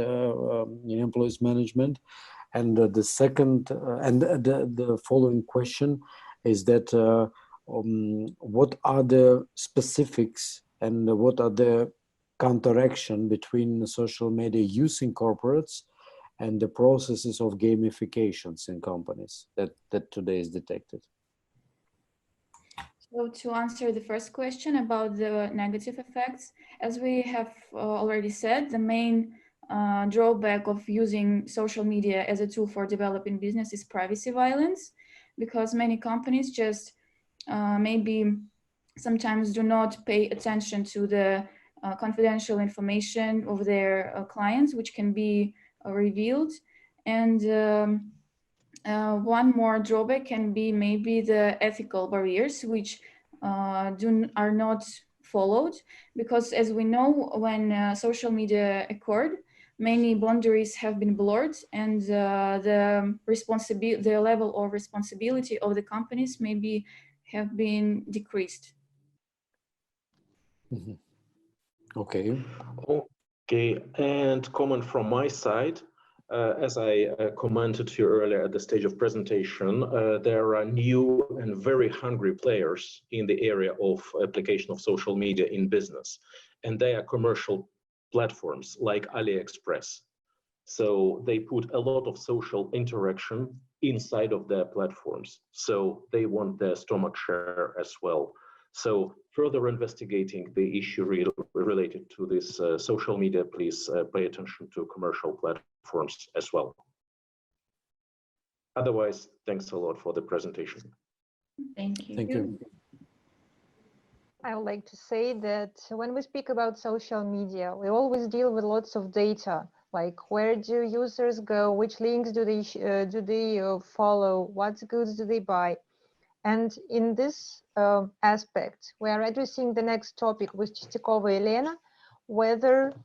management? And the second and the following question is that what are the specifics and what are the counteraction between social media use in corporates and the processes of gamifications in companies that today is detected? So to answer the first question about the negative effects, as we have already said, the main drawback of using social media as a tool for developing business is privacy violence, because many companies just maybe sometimes do not pay attention to the confidential information of their clients, which can be revealed. And one more drawback can be maybe the ethical barriers, which are not followed, because as we know, when social media occurred, many boundaries have been blurred, and the level of responsibility of the companies maybe have been decreased. Mhm. Okay. Okay, and comment from my side. As I commented here earlier at the stage of presentation, there are new and very hungry players in the area of application of social media in business, and they are commercial platforms like AliExpress. So they put a lot of social interaction inside of their platforms. So they want their stomach share as well. So further investigating the issue related to this social media, please pay attention to commercial platforms as well. Otherwise, thanks a lot for the presentation. Thank you. Thank you. I would like to say that when we speak about social media, we always deal with lots of data, like where do users go, which links do they follow, what goods do they buy. And in this aspect, we are addressing the next topic with Chestikova Elena, whether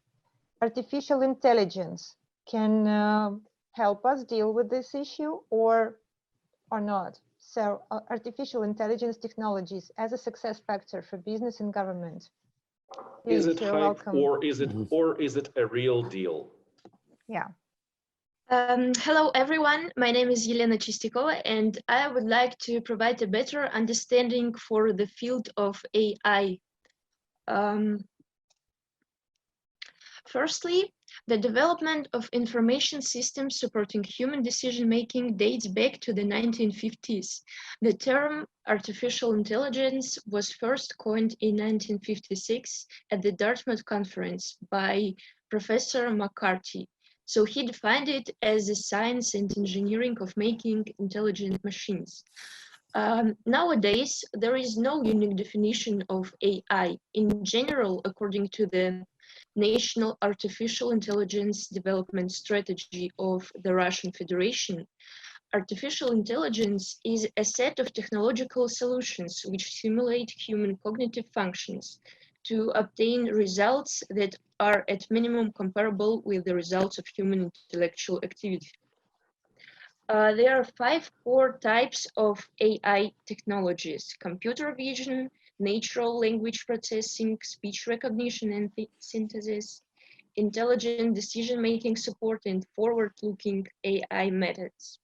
artificial intelligence can help us deal with this issue or not. So artificial intelligence technologies as a success factor for business and government. Please, Is it you're hype welcome. or is it a real deal? Yeah. Hello, everyone. My name is Elena Chestikova, and I would like to provide a better understanding for the field of AI. Firstly, the development of information systems supporting human decision-making dates back to the 1950s. The term artificial intelligence was first coined in 1956 at the Dartmouth Conference by Professor McCarthy. So he defined it as the science and engineering of making intelligent machines. Nowadays, there is no unique definition of AI. In general, according to the National Artificial Intelligence Development Strategy of the Russian Federation, artificial intelligence is a set of technological solutions which simulate human cognitive functions to obtain results that are at minimum comparable with the results of human intellectual activity. There are 5 core types of AI technologies: computer vision, natural language processing, speech recognition and synthesis, intelligent decision-making support, and forward-looking AI methods.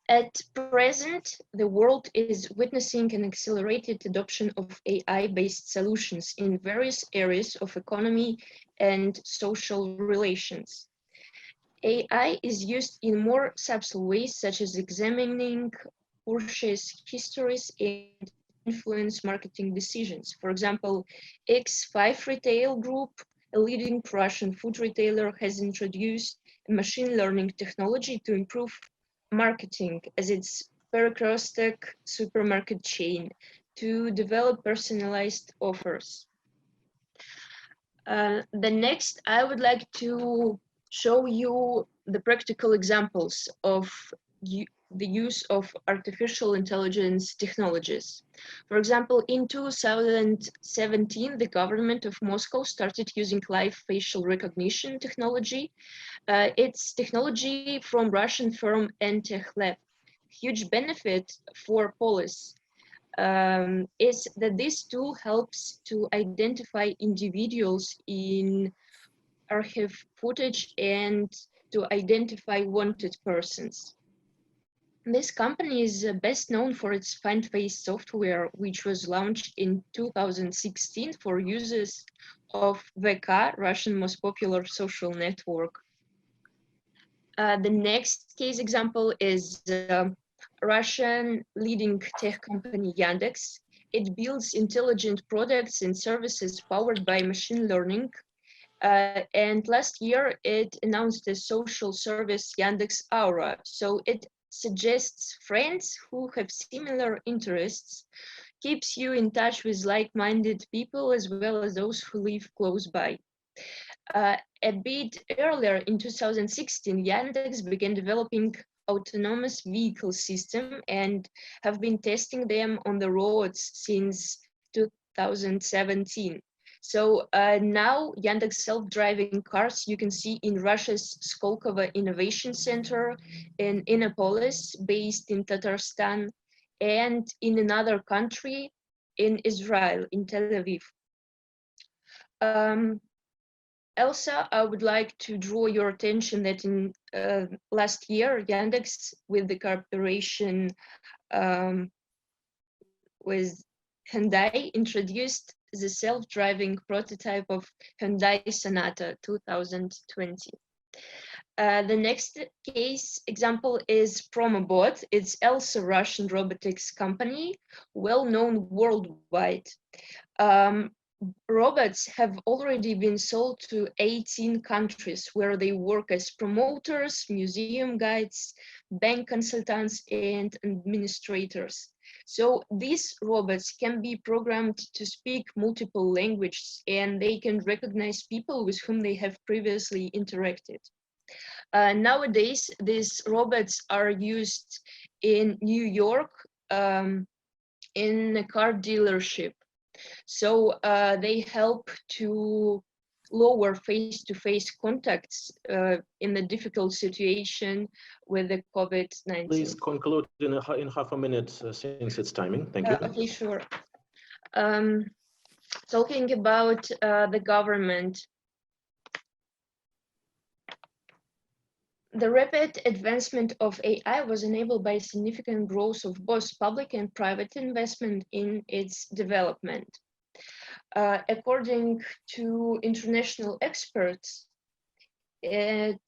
At present, the world is witnessing an accelerated adoption of AI-based solutions in various areas of economy and social relations. AI is used in more subtle ways, such as examining purchase histories and influence marketing decisions. For example, X5 Retail Group, a leading Russian food retailer, has introduced machine learning technology to improve marketing as its Perekrostek supermarket chain to develop personalized offers. The next, I would like to show you the practical examples of the use of artificial intelligence technologies. For example, in 2017, the government of Moscow started using live facial recognition technology. It's technology from Russian firm Entech Lab. Huge benefit for police is that this tool helps to identify individuals in archive footage and to identify wanted persons. This company is best known for its Find Face software, which was launched in 2016 for users of VK, Russian most popular social network. The next case example is Russian leading tech company Yandex. It builds intelligent products and services powered by machine learning. And last year, it announced a social service Yandex Aura. So it suggests friends who have similar interests, keeps you in touch with like-minded people as well as those who live close by. A bit earlier in 2016, Yandex began developing autonomous vehicle system and have been testing them on the roads since 2017. So now Yandex self-driving cars you can see in Russia's Skolkovo Innovation Center, in Innopolis, based in Tatarstan, and in another country, in Israel, in Tel Aviv. Also, I would like to draw your attention that in last year, Yandex, with the cooperation with Hyundai, introduced the self-driving prototype of Hyundai Sonata 2020. The next case example is Promobot. It's also a Russian robotics company, well known worldwide. Robots have already been sold to 18 countries where they work as promoters, museum guides, bank consultants, and administrators. So these robots can be programmed to speak multiple languages, and they can recognize people with whom they have previously interacted. Nowadays, these robots are used in New York in a car dealership. So they help to lower face-to-face contacts in the difficult situation with the COVID-19. Please conclude in half a minute since it's timing. Thank you. Okay, sure. Talking about the government, the rapid advancement of AI was enabled by significant growth of both public and private investment in its development. According to international experts, it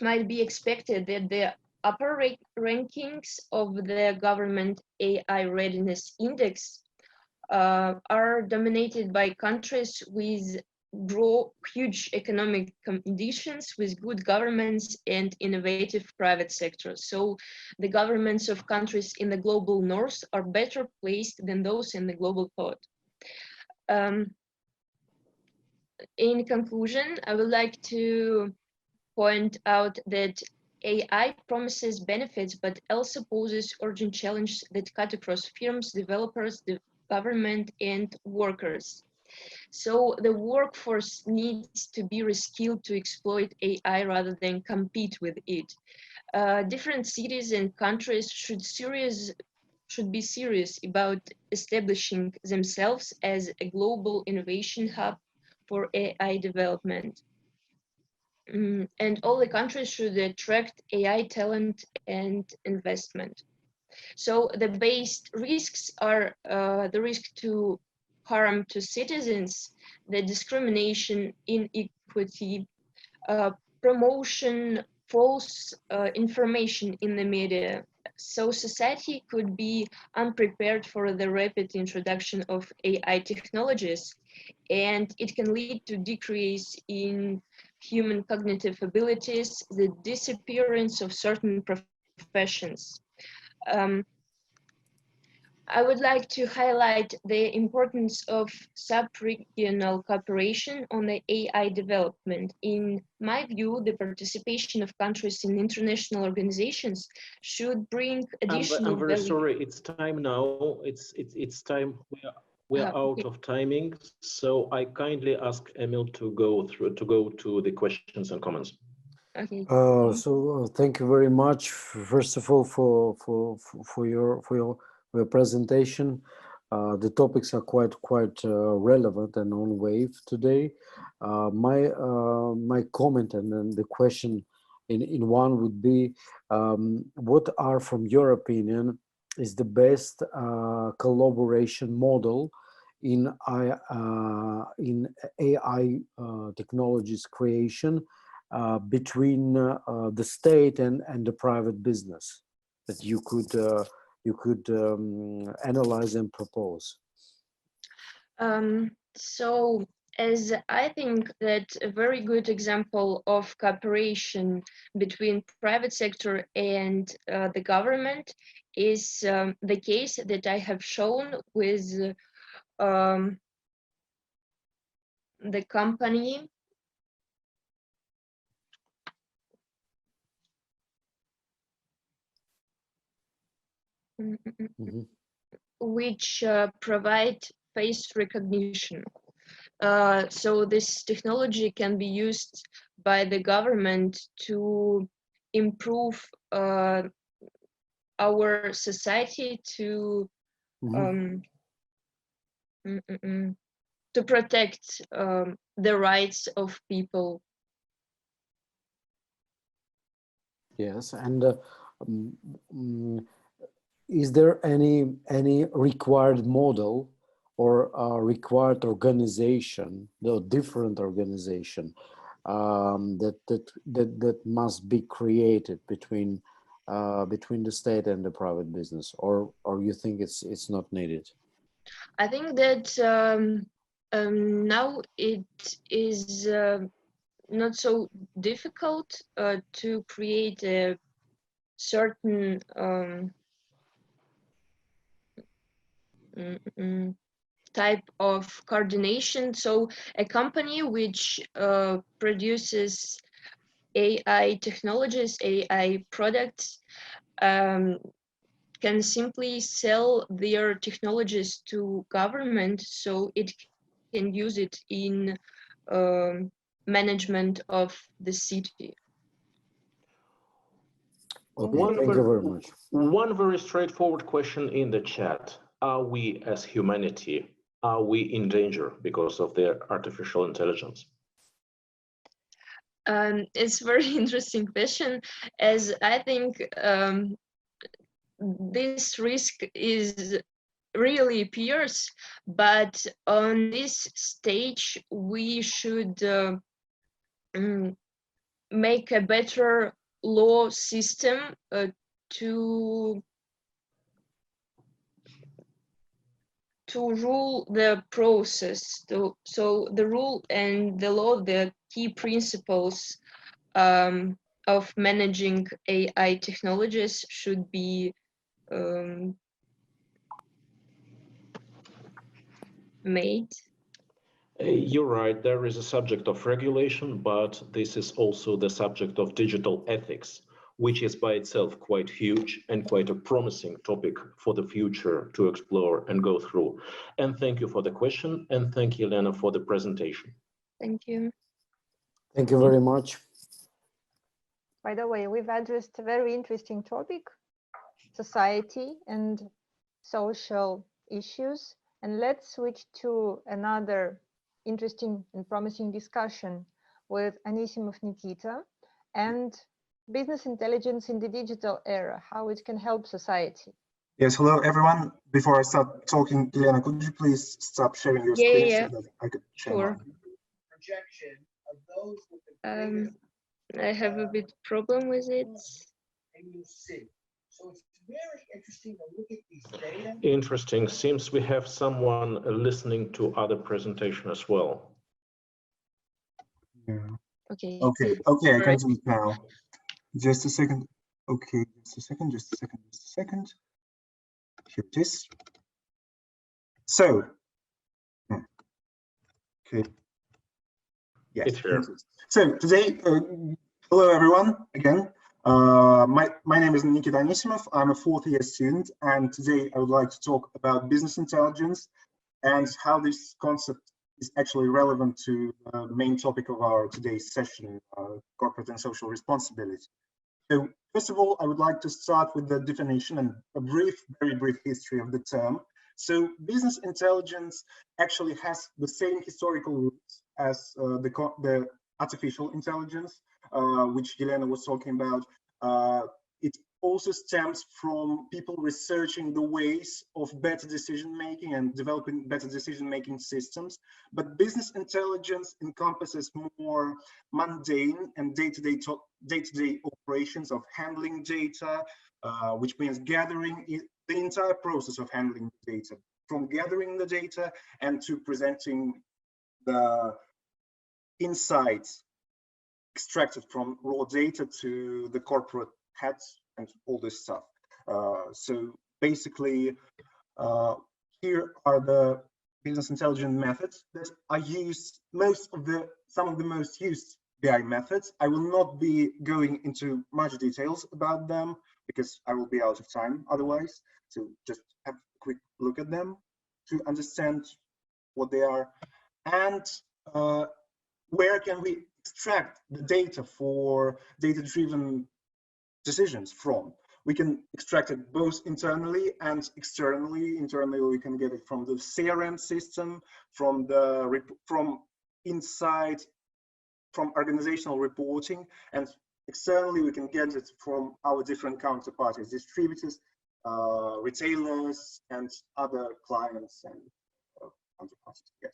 might be expected that the upper rankings of the government AI readiness index are dominated by countries with huge economic conditions, with good governments and innovative private sectors. So the governments of countries in the global north are better placed than those in the global south. In conclusion, I would like to point out that AI promises benefits, but also poses urgent challenges that cut across firms, developers, the government, and workers. So the workforce needs to be reskilled to exploit AI rather than compete with it. Different cities and countries should be serious about establishing themselves as a global innovation hub for AI development. And all the countries should attract AI talent and investment. So the based risks are the risk to harm to citizens, the discrimination, inequity, promotion, false information in the media. So society could be unprepared for the rapid introduction of AI technologies, and it can lead to decrease in human cognitive abilities, the disappearance of certain professions. I would like to highlight the importance of sub-regional cooperation on the AI development. In my view, the participation of countries in international organizations should bring additional I'm very value. sorry, it's time now. It's time. We are out of timing, so I kindly ask Emil to go to the questions and comments. Okay. Thank you very much. First of all, for your presentation. The topics are quite relevant and on wave today. My comment and then the question in one would be, what are, from your opinion, is the best collaboration model in AI technologies creation between the state and the private business that you could analyze and propose? So, as I think that a very good example of cooperation between private sector and the government is the case that I have shown with the company which provide face recognition. So this technology can be used by the government to improve our society, to to protect the rights of people. Yes, and is there any required model or required organization, the different organization that must be created between the state and the private business, or you think it's not needed? I think that now it is not so difficult to create a certain type of coordination. So a company which produces AI technologies, AI products, can simply sell their technologies to government, so it can use it in management of the city. Okay, thank you very much. One very straightforward question in the chat. Are we as humanity, are we in danger because of the artificial intelligence? It's a very interesting question, as I think this risk is really appears, but on this stage we should make a better law system to rule the process. So the rule and the law, the key principles of managing AI technologies should be made. You're right, there is a subject of regulation, but this is also the subject of digital ethics, which is by itself quite huge and quite a promising topic for the future to explore and go through. And thank you for the question, and thank you, Elena, for the presentation. Thank you. Thank you very much. By the way, we've addressed a very interesting topic, society and social issues. And let's switch to another interesting and promising discussion with Anisimov Nikita and business intelligence in the digital era, how it can help society. Yes, hello everyone. Before I start talking, Elena, could you please stop sharing your screen so that I could share mine? I have a bit problem with it. So it's very interesting to look at these data. Interesting. Seems we have someone listening to other presentation as well. Yeah. Okay. Okay, I can do it now. Just a second. Okay, just a second. Here it is. So, okay. Yes. It's here. So today, hello everyone again. My name is Nikita Anisimov. I'm a fourth-year student, and today I would like to talk about business intelligence and how this concept is actually relevant to the main topic of our today's session, corporate and social responsibility. So first of all, I would like to start with the definition and a very brief history of the term. So business intelligence actually has the same historical roots as the artificial intelligence, which Elena was talking about. It also stems from people researching the ways of better decision-making and developing better decision-making systems. But business intelligence encompasses more mundane and day-to-day operations of handling data, which means gathering the entire process of handling data, from gathering the data and to presenting the insights extracted from raw data to the corporate heads and all this stuff. So basically, here are the business intelligence methods that are used. Some of the most used BI methods. I will not be going into much details about them because I will be out of time otherwise. So just have a quick look at them to understand what they are. and where can we extract the data for data-driven decisions from. We can extract it both internally and externally. Internally, we can get it from the CRM system, from inside, from organizational reporting, and externally, we can get it from our different counterparties, distributors, retailers, and other clients and counterparties. Yes.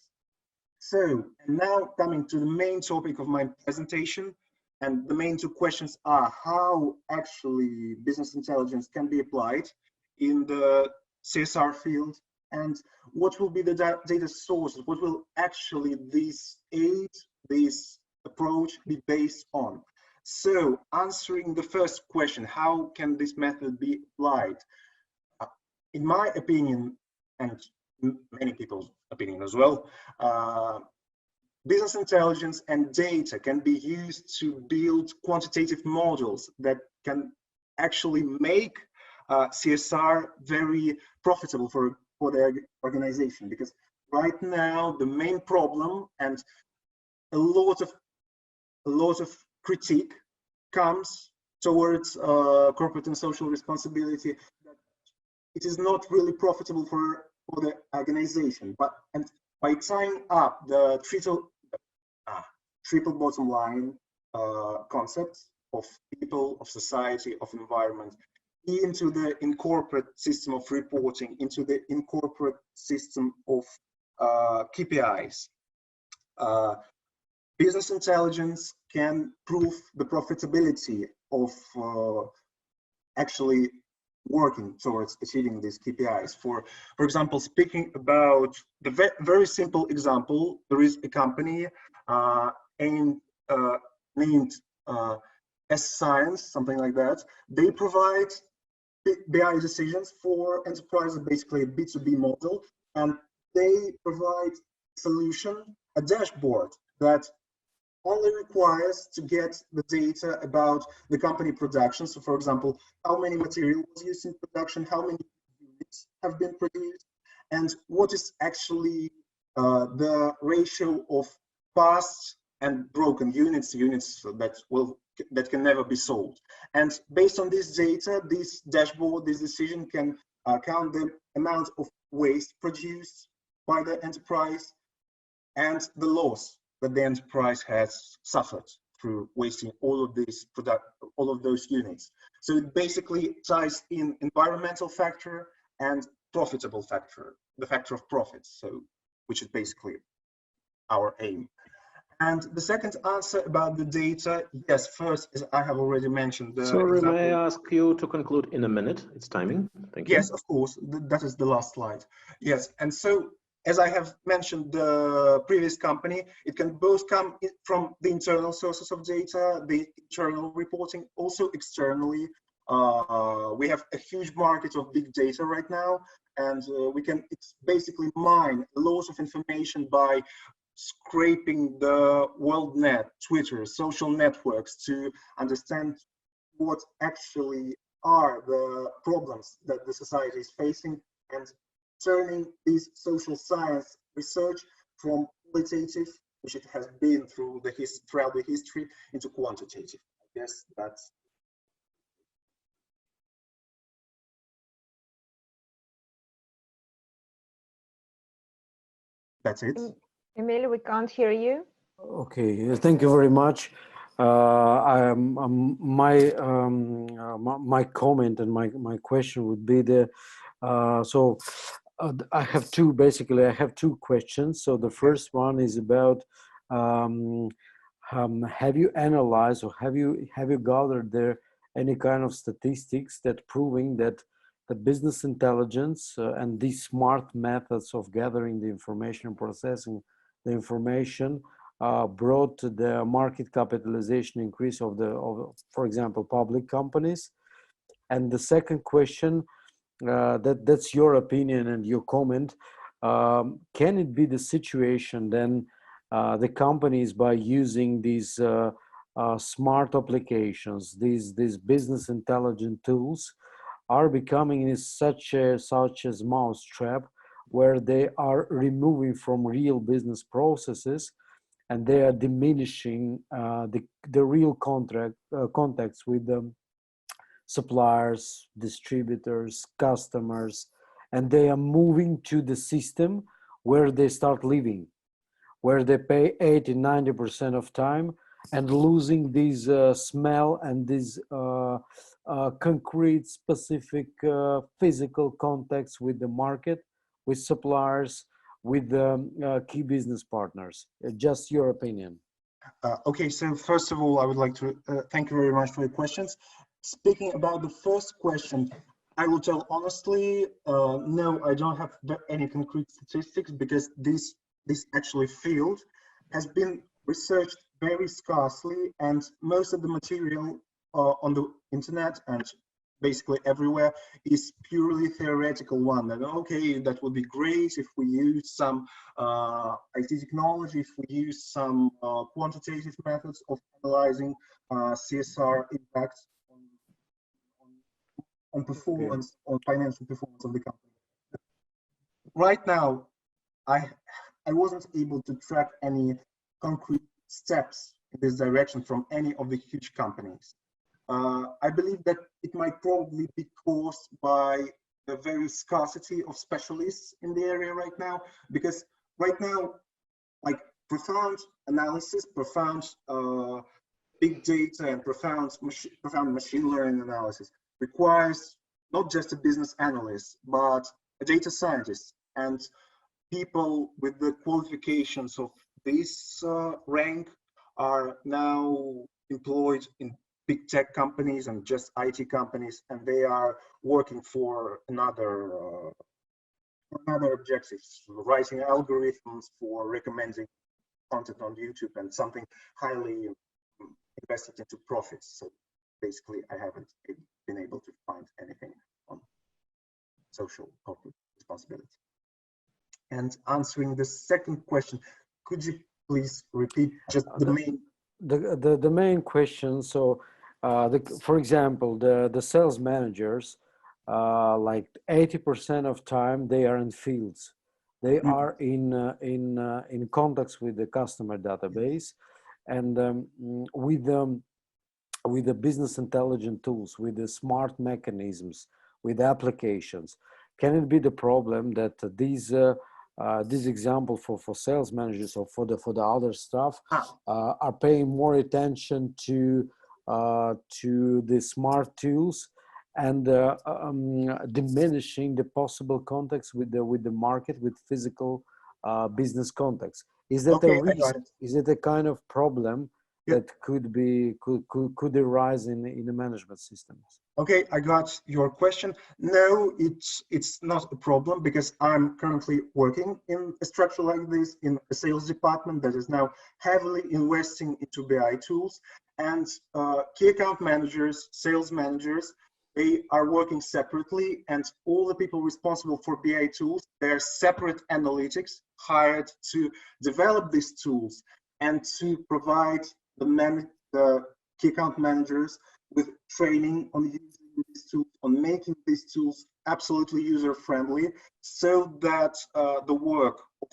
So, and now coming to the main topic of my presentation, and the main two questions are how actually business intelligence can be applied in the CSR field, and what will be the data sources, what will actually this aid, this approach be based on. So answering the first question, how can this method be applied? In my opinion, and many people's opinion as well, business intelligence and data can be used to build quantitative models that can actually make CSR very profitable for the organization. Because right now, the main problem and a lot of critique comes towards corporate and social responsibility, that it is not really profitable for the organization. And by tying up the triple bottom line concepts of people, of society, of environment into the incorporate system of reporting, into the incorporate system of KPIs. Business intelligence can prove the profitability of actually working towards achieving these KPIs. For example, speaking about the very simple example, there is a company named S-Science, something like that. They provide BI decisions for enterprises, basically a B2B model, and they provide solution, a dashboard that only requires to get the data about the company production. So for example, how many material was used in production, how many units have been produced, and what is actually the ratio of passed and broken units that can never be sold. And based on this data, this dashboard, this decision can count the amount of waste produced by the enterprise and the loss that the enterprise has suffered through wasting all of those units. So it basically ties in environmental factor and profitable factor, the factor of profits, so which is basically our aim. And the second answer about the data, yes, first, as I have already mentioned. Sorry, may I ask you to conclude in a minute? It's timing. Thank you. Yes, of course. That is the last slide. Yes, and so as I have mentioned, the previous company, it can both come from the internal sources of data, the internal reporting, also externally. We have a huge market of big data right now, and it's basically mine loads of information by scraping the world net, Twitter, social networks to understand what actually are the problems that the society is facing, and turning this social science research from qualitative, which it has been throughout the history, into quantitative. I guess that's it. Emil, we can't hear you. Okay, thank you very much. My comment and my question would be I have two questions. So the first one is about have you analyzed or have you gathered there any kind of statistics that proving that the business intelligence and these smart methods of gathering the information and processing the information brought the market capitalization increase of for example, public companies? And the second question, that's your opinion and your comment. Can it be the situation then the companies, by using these smart applications, these business intelligent tools, are becoming such as mousetrap where they are removing from real business processes and they are diminishing the real contacts with them, suppliers, distributors, customers, and they are moving to the system where they start living, where they pay 80–90% of time and losing these smell and these concrete, specific physical contacts with the market, with suppliers, with key business partners. Just your opinion. Okay, so first of all, I would like to thank you very much for your questions. Speaking about the first question, I will tell honestly, no, I don't have any concrete statistics because this actually field has been researched very scarcely, and most of the material on the internet and basically everywhere is purely theoretical one. And okay, that would be great if we use some IT technology, if we use some quantitative methods of analyzing CSR impacts on performance, on financial performance of the company. Right now, I wasn't able to track any concrete steps in this direction from any of the huge companies. I believe that it might probably be caused by the very scarcity of specialists in the area right now, because right now, like profound analysis, profound big data and profound machine learning analysis requires not just a business analyst, but a data scientist, and people with the qualifications of this rank are now employed in big tech companies and just IT companies, and they are working for another objectives, writing algorithms for recommending content on YouTube and something highly invested into profits. So basically, I haven't been able to find anything on social corporate responsibility. And answering the second question, could you please repeat just the main? The main question. So, for example, the sales managers, like 80% of time they are in fields. They are in contacts with the customer database, and with the business intelligence tools, with the smart mechanisms, with applications. Can it be the problem that this example for sales managers or for the other staff are paying more attention to the smart tools and diminishing the possible contacts with the market, with physical business contacts? Is that a risk? Is it a kind of problem that could arise in the management systems? Okay, I got your question. No, it's not a problem because I'm currently working in a structure like this in a sales department that is now heavily investing into BI tools, and key account managers, sales managers, they are working separately, and all the people responsible for BI tools, they're separate analytics hired to develop these tools and to provide the key account managers with training on using these tools, on making these tools absolutely user-friendly, so that the work of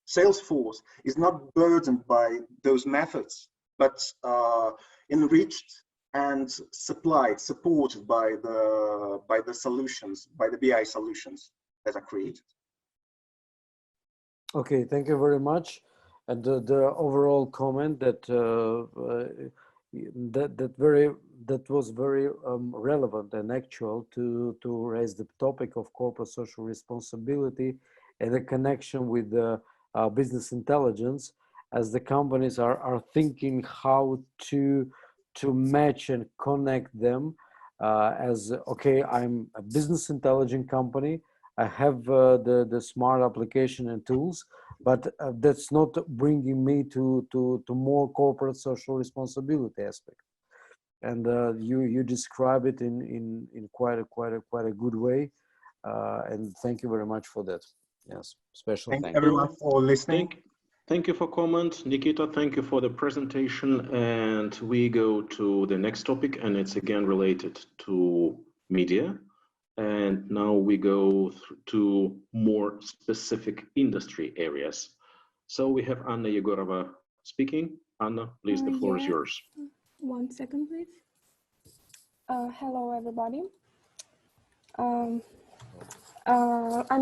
Salesforce is not burdened by those methods, but enriched and supported by the solutions, by the BI solutions that are created. Okay, thank you very much. And the overall comment that that was very relevant and actual to raise the topic of corporate social responsibility and the connection with the business intelligence, as the companies are thinking how to match and connect them as, okay, I'm a business intelligence company, I have the smart application and tools, but that's not bringing me to more corporate social responsibility aspect. And you describe it in quite a good way, and thank you very much for that. Yes, special thank you everyone for listening. Thank you for comment, Nikita. Thank you for the presentation. And we go to the next topic, and it's again related to media. And now we go to more specific industry areas. So we have Anna Yegorova speaking. Anna, please, the floor is yours. 1 second, please. Hello, everybody. I'm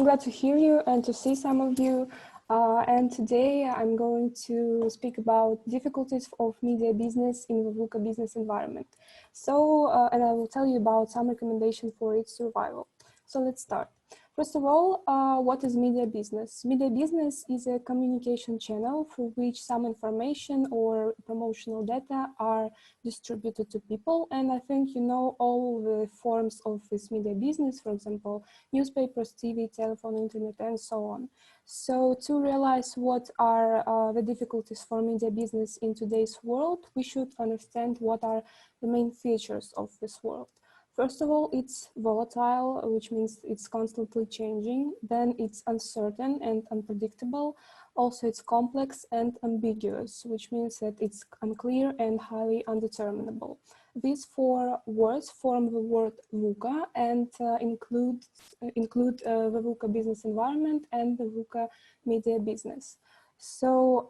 glad to hear you and to see some of you. And today I'm going to speak about difficulties of media business in the VUCA business environment. So, and I will tell you about some recommendations for its survival. So let's start. First of all, what is media business? Media business is a communication channel through which some information or promotional data are distributed to people. And I think you know all the forms of this media business, for example, newspapers, TV, telephone, internet, and so on. So to realize what are the difficulties for media business in today's world, we should understand what are the main features of this world. First of all, it's volatile, which means it's constantly changing. Then it's uncertain and unpredictable. Also, it's complex and ambiguous, which means that it's unclear and highly undeterminable. These four words form the word VUCA and include the VUCA business environment and the VUCA media business. So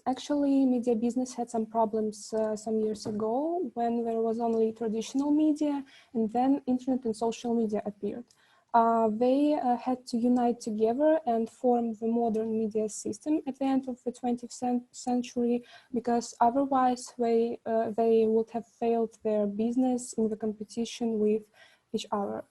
actually, media business had some problems some years ago when there was only traditional media, and then internet and social media appeared. They had to unite together and form the modern media system at the end of the 20th century, because otherwise they would have failed their business in the competition with each other.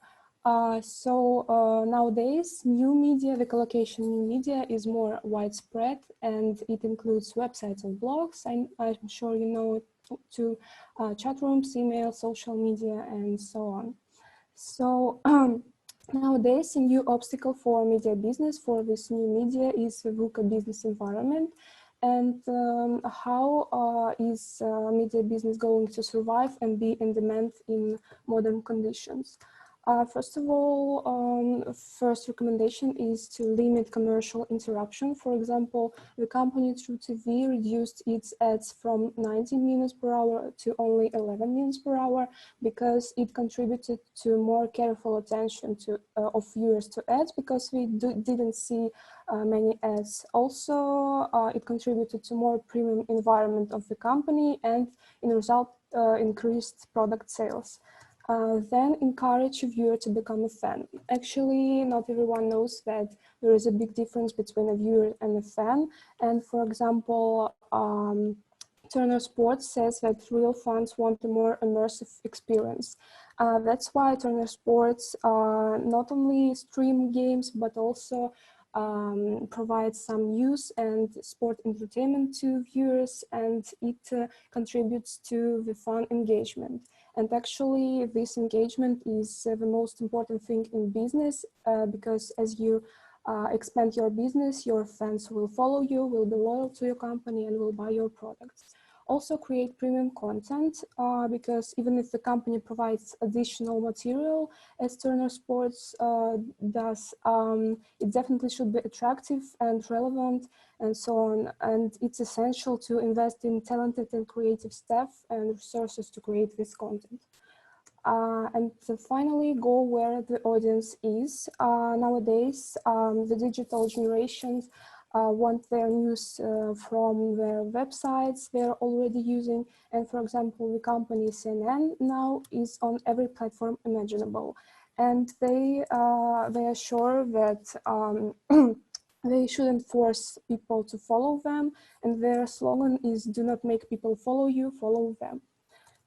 Nowadays, new media, the collocation new media is more widespread, and it includes websites and blogs. I'm sure you know it too, chat rooms, email, social media, and so on. So nowadays, a new obstacle for media business for this new media is the VUCA business environment. And how is media business going to survive and be in demand in modern conditions? First of all, first recommendation is to limit commercial interruption. For example, the company True TV reduced its ads from 19 minutes per hour to only 11 minutes per hour because it contributed to more careful attention of viewers to ads, because we didn't see many ads. Also, it contributed to more premium environment of the company and in result increased product sales. Then encourage a viewer to become a fan. Actually, not everyone knows that there is a big difference between a viewer and a fan. And for example, Turner Sports says that real fans want a more immersive experience. That's why Turner Sports not only stream games, but also provides some news and sport entertainment to viewers, and it contributes to the fan engagement. And actually, this engagement is the most important thing in business, because as you expand your business, your fans will follow you, will be loyal to your company, and will buy your products. Also create premium content, because even if the company provides additional material, as Turner Sports does, it definitely should be attractive and relevant and so on. And it's essential to invest in talented and creative staff and resources to create this content. And finally, go where the audience is. Nowadays, the digital generations want their news from their websites they're already using. And for example, the company CNN now is on every platform imaginable. And they are sure that they shouldn't force people to follow them. And their slogan is, do not make people follow you, follow them.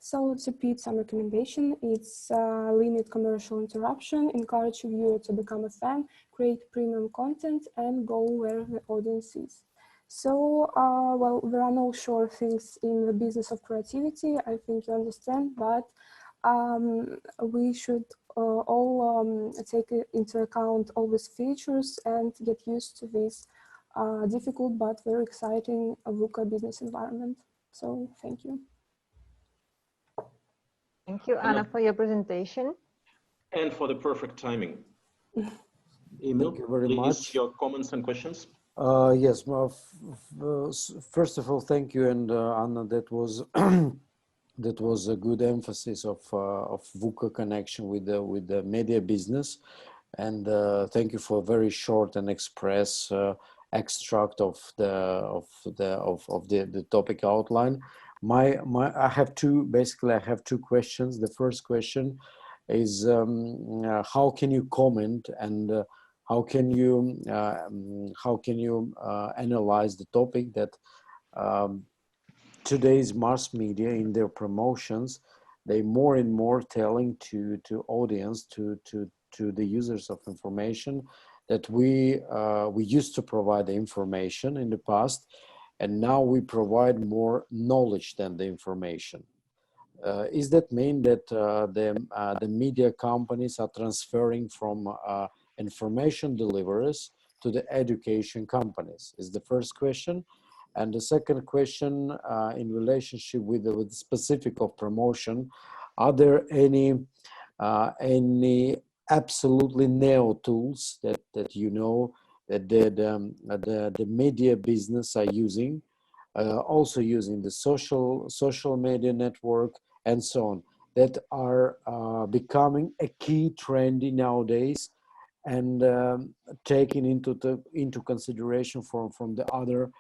So let's repeat some recommendation. It's limit commercial interruption, encourage a viewer to become a fan, create premium content, and go where the audience is. So, well, there are no sure things in the business of creativity, I think you understand, but we should all take into account all these features and get used to this difficult but very exciting VUCA business environment. So, thank you. Thank you, Anna, for your presentation. And for the perfect timing. Emil, thank you very much. Your comments and questions? Yes, well, first of all, thank you. And Anna, that was that was a good emphasis of VUCA connection with the media business, and thank you for a very short and express extract of the topic outline. I have two questions. The first question is how can you comment and how can you analyze the topic that today's mass media in their promotions, they more and more telling to audience, to the users of information, that we used to provide the information in the past, and now we provide more knowledge than the information. Is that mean that the media companies are transferring from information deliverers to the education companies? Is the first question. And the second question, in relationship with the specific of promotion, are there any absolutely neo tools that you know that the media business are using, also using the social media network and so on, that are becoming a key trendy nowadays, and taken into consideration from the other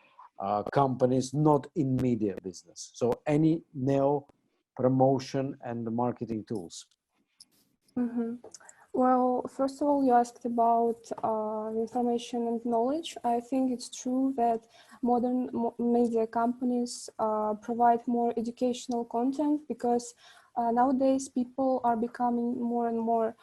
companies not in media business? So any neo promotion and marketing tools? Mm-hmm. Well, first of all, you asked about information and knowledge. I think it's true that modern media companies provide more educational content, because nowadays people are becoming more and more,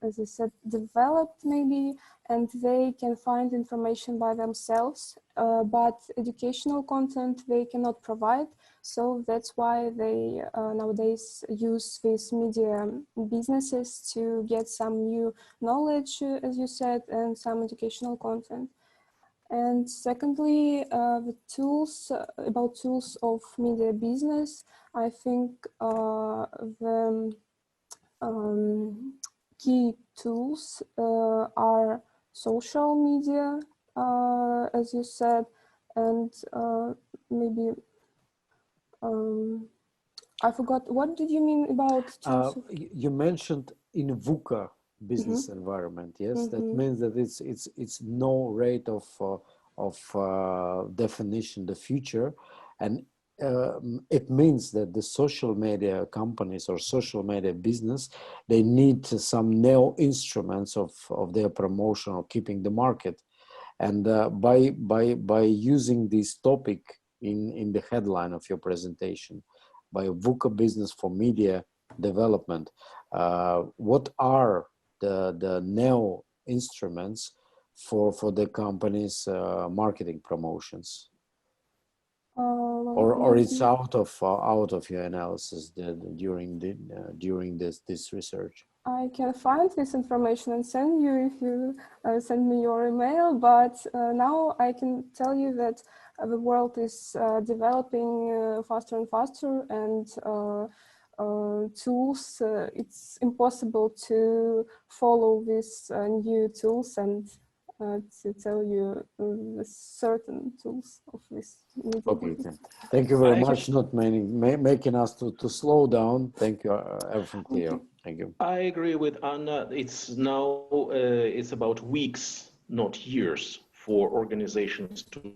as I said, developed maybe, and they can find information by themselves, but educational content they cannot provide. So that's why they nowadays use these media businesses to get some new knowledge, as you said, and some educational content. And secondly, the tools, about tools of media business, I think the key tools are social media, as you said, and maybe I forgot, what did you mean about tools? You mentioned in VUCA business environment, yes? That means that it's no rate of definition the future, and it means that the social media companies or social media business, they need some neo instruments of their promotion or keeping the market. And by using this topic in the headline of your presentation, by VUCA business for media development, what are the neo instruments for the company's marketing promotions? Or it's out of your analysis during this research? I can find this information and send you if you send me your email, but now I can tell you that the world is developing faster and faster, and tools, it's impossible to follow these new tools and to tell you certain tools of this. Okay, thank you very much. Not making us to slow down. Thank you, everything clear. Okay. Thank you. I agree with Anna. It's now it's about weeks, not years, for organizations to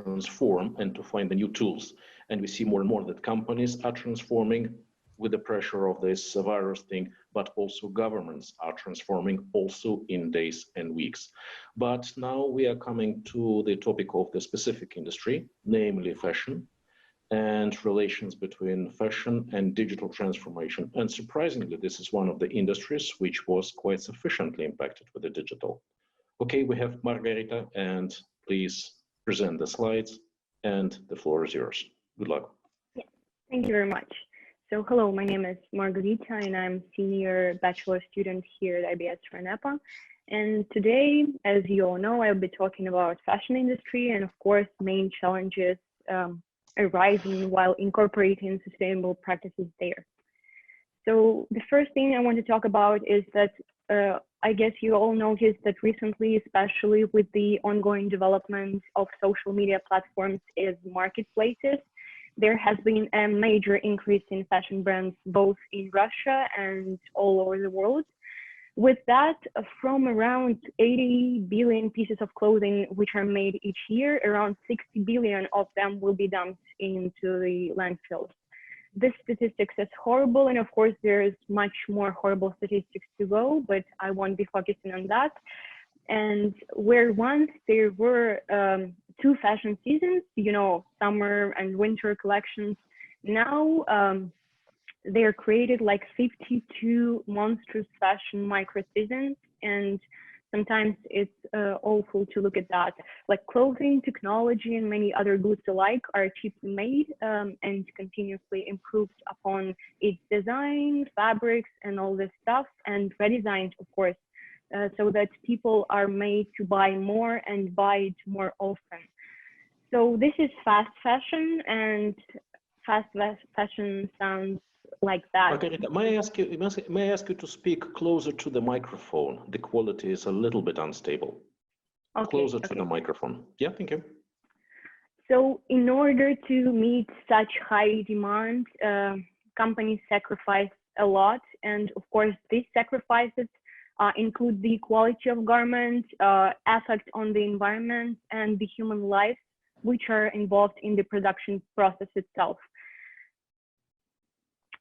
transform and to find the new tools. And we see more and more that companies are transforming with the pressure of this virus thing, but also governments are transforming also in days and weeks. But now we are coming to the topic of the specific industry, namely fashion, and relations between fashion and digital transformation. And surprisingly, this is one of the industries which was quite sufficiently impacted with the digital. Okay, we have Margarita, and please present the slides, and the floor is yours. Good luck. Yeah, thank you very much. So hello, my name is Margarita, and I'm senior bachelor student here at IBS Renepa. And today, as you all know, I'll be talking about fashion industry and, of course, main challenges arising while incorporating sustainable practices there. So the first thing I want to talk about is that I guess you all noticed that recently, especially with the ongoing development of social media platforms as marketplaces, there has been a major increase in fashion brands, both in Russia and all over the world. With that, from around 80 billion pieces of clothing which are made each year, around 60 billion of them will be dumped into the landfills. This statistics is horrible, and of course there's much more horrible statistics to go, but I won't be focusing on that. And where once there were 2 fashion seasons, you know, summer and winter collections, now they're created like 52 monstrous fashion micro seasons, and sometimes it's awful to look at that. Like clothing, technology, and many other goods alike are cheaply made and continuously improved upon its design, fabrics, and all this stuff, and redesigned, of course, so that people are made to buy more and buy it more often. So this is fast fashion, and fast fashion sounds like that. Margarita, may I ask you to speak closer to the microphone? The quality is a little bit unstable. Okay, closer to the microphone. Yeah, thank you. So in order to meet such high demand, companies sacrifice a lot, and of course these sacrifices include the quality of garments, effect on the environment, and the human life, which are involved in the production process itself.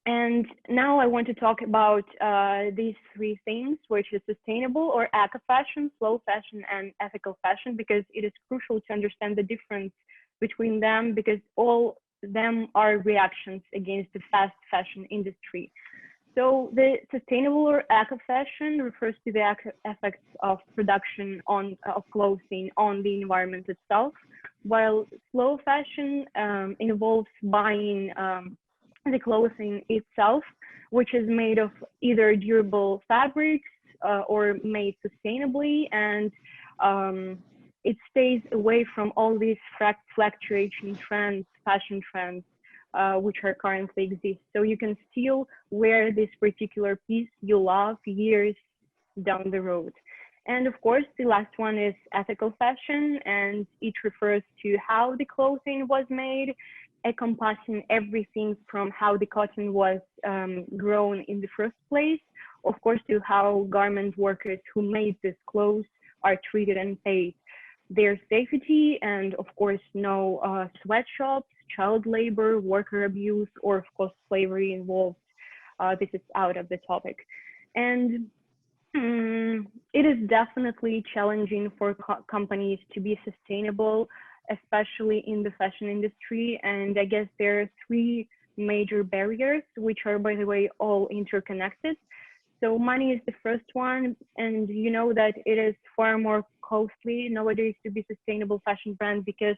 And now I want to talk about these 3 things, which is sustainable or eco fashion, slow fashion, and ethical fashion, because it is crucial to understand the difference between them, because all of them are reactions against the fast fashion industry. So the sustainable or eco fashion refers to the effects of production of clothing on the environment itself, while slow fashion involves buying the clothing itself, which is made of either durable fabrics or made sustainably, and it stays away from all these fluctuating trends, fashion trends, which are currently exist. So you can still wear this particular piece you love years down the road. And of course, the last one is ethical fashion, and it refers to how the clothing was made, encompassing everything from how the cotton was grown in the first place, of course, to how garment workers who made these clothes are treated and paid, their safety, and of course, no sweatshops, child labor, worker abuse, or of course, slavery involved. This is out of the topic. And it is definitely challenging for companies to be sustainable, especially in the fashion industry. And I guess there are 3 major barriers, which are, by the way, all interconnected. So money is the first one, and you know that it is far more costly nowadays to be sustainable fashion brand, because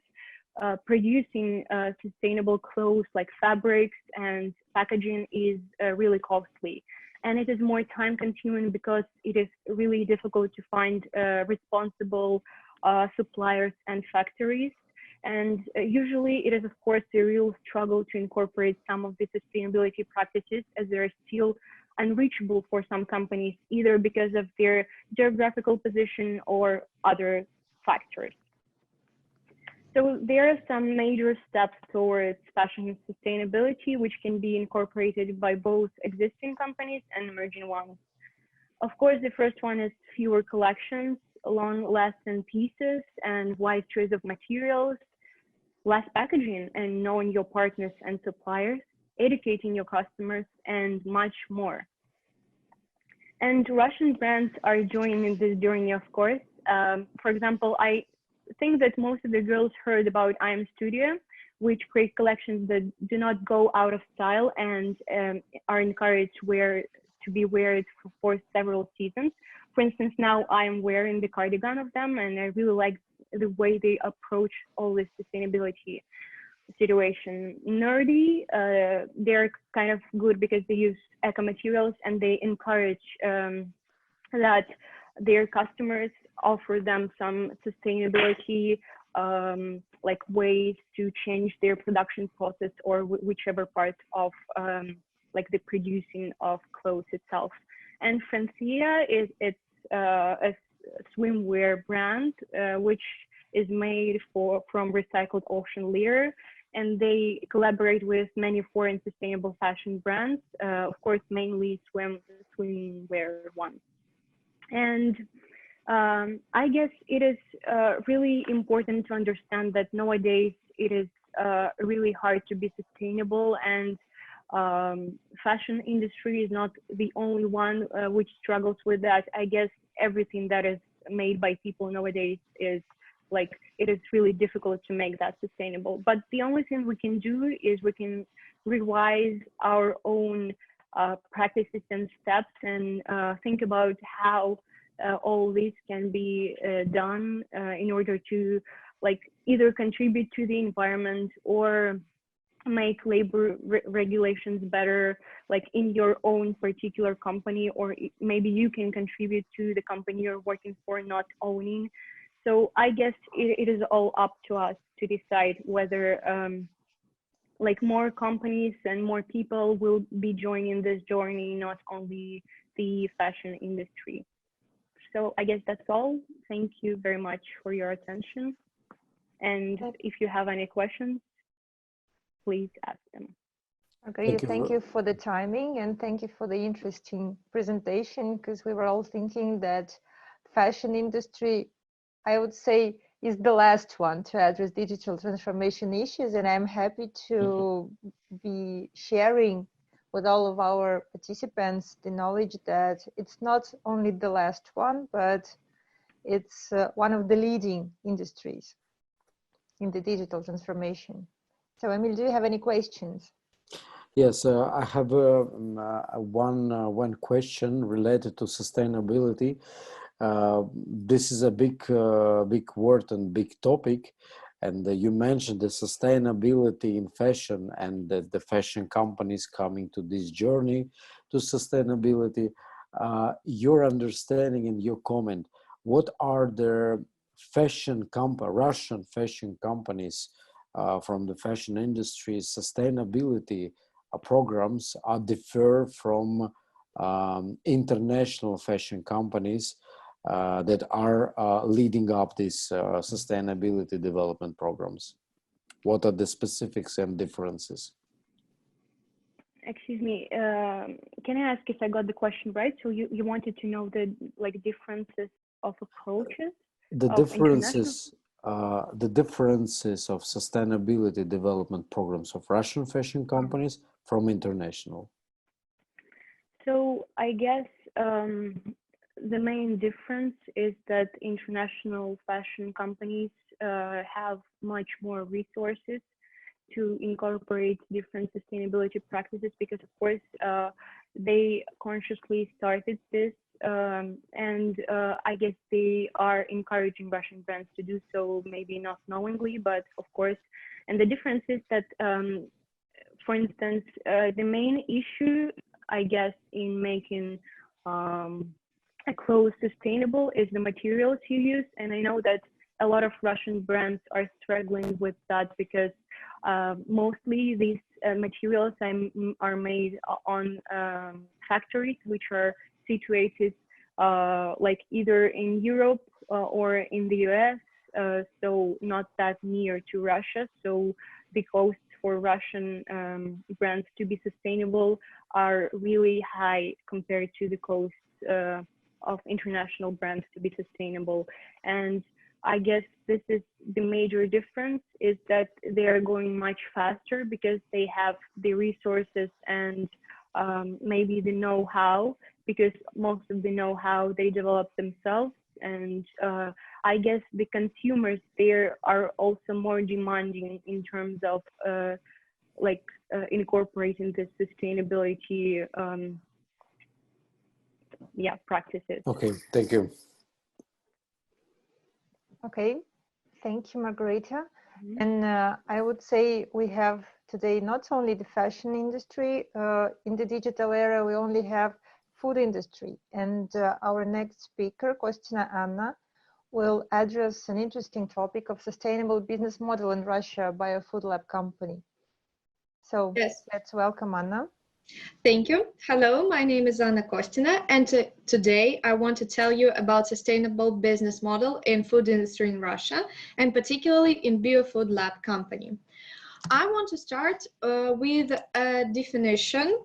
producing sustainable clothes like fabrics and packaging is really costly. And it is more time consuming because it is really difficult to find responsible suppliers and factories. And usually it is, of course, a real struggle to incorporate some of the sustainability practices, as they are still unreachable for some companies, either because of their geographical position or other factors. So there are some major steps towards fashion sustainability, which can be incorporated by both existing companies and emerging ones. Of course, the first one is fewer collections, long-lasting pieces, and wide choice of materials, less packaging, and knowing your partners and suppliers, educating your customers, and much more. And Russian brands are joining this journey, of course. For example, I think that most of the girls heard about IM Studio, which create collections that do not go out of style and are encouraged to be worn for several seasons. For instance, now I am wearing the cardigan of them, and I really like the way they approach all this sustainability situation. Nerdy, they're kind of good because they use eco materials, and they encourage that their customers offer them some sustainability like ways to change their production process, or whichever part of like the producing of clothes itself. And Francia it's a swimwear brand which is made from recycled ocean litter, and they collaborate with many foreign sustainable fashion brands, of course, mainly swimwear ones. And I guess it is really important to understand that nowadays it is really hard to be sustainable, and fashion industry is not the only one which struggles with that. I guess everything that is made by people nowadays is like, it is really difficult to make that sustainable. But the only thing we can do is we can revise our own practices and steps, and think about how all this can be done in order to like either contribute to the environment or make labor regulations better, like in your own particular company, or maybe you can contribute to the company you're working for, not owning. So I guess it is all up to us to decide whether like more companies and more people will be joining this journey, not only the fashion industry. So I guess that's all. Thank you very much for your attention. And if you have any questions, please ask them. Okay, thank you for the timing, and thank you for the interesting presentation, because we were all thinking that fashion industry, I would say, is the last one to address digital transformation issues, and I'm happy to be sharing with all of our participants the knowledge that it's not only the last one, but it's one of the leading industries in the digital transformation. So, Emil, do you have any questions? Yes, I have one question related to sustainability. This is a big word and big topic, and you mentioned the sustainability in fashion, and the fashion companies coming to this journey to sustainability. Your understanding and your comment, what are the Russian fashion companies from the fashion industry sustainability programs differ from international fashion companies that are leading up these sustainability development programs? What are the specifics and differences? Excuse me, can I ask if I got the question right? So you wanted to know the differences of approaches? The differences of sustainability development programs of Russian fashion companies from international. So I guess the main difference is that international fashion companies have much more resources to incorporate different sustainability practices, because of course they consciously started this, and I guess they are encouraging Russian brands to do so, maybe not knowingly, but of course. And the difference is that, for instance, the main issue, I guess, in making a clothes sustainable is the materials you use. And I know that a lot of Russian brands are struggling with that, because mostly these materials are made on factories which are situated like either in Europe or in the US, so not that near to Russia. So the costs for Russian brands to be sustainable are really high compared to the costs of international brands to be sustainable. And I guess this is the major difference, is that they are going much faster because they have the resources and maybe the know-how, because most of the know-how they develop themselves. And I guess the consumers there are also more demanding in terms of incorporating the sustainability practices. Okay, thank you. Okay, thank you, Margarita. And I would say we have today not only the fashion industry, in the digital era, we only have food industry. And our next speaker, Kostina Anna, will address an interesting topic of sustainable business model in Russia by a food lab company. So yes, let's welcome Anna. Thank you. Hello, my name is Anna Kostina, and today I want to tell you about sustainable business model in food industry in Russia, and particularly in BioFood Lab company. I want to start with a definition.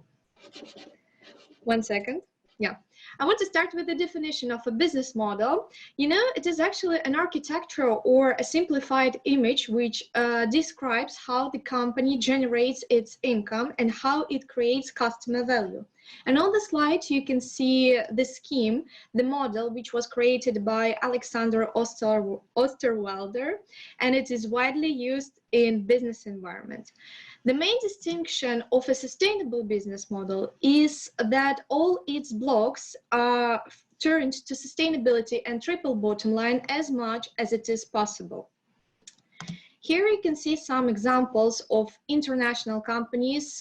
One second. Yeah. I want to start with the definition of a business model. You know, it is actually an architecture or a simplified image which describes how the company generates its income and how it creates customer value. And on the slide, you can see the scheme, the model, which was created by Alexander Osterwalder, and it is widely used in business environment. The main distinction of a sustainable business model is that all its blocks are turned to sustainability and triple bottom line as much as it is possible. Here you can see some examples of international companies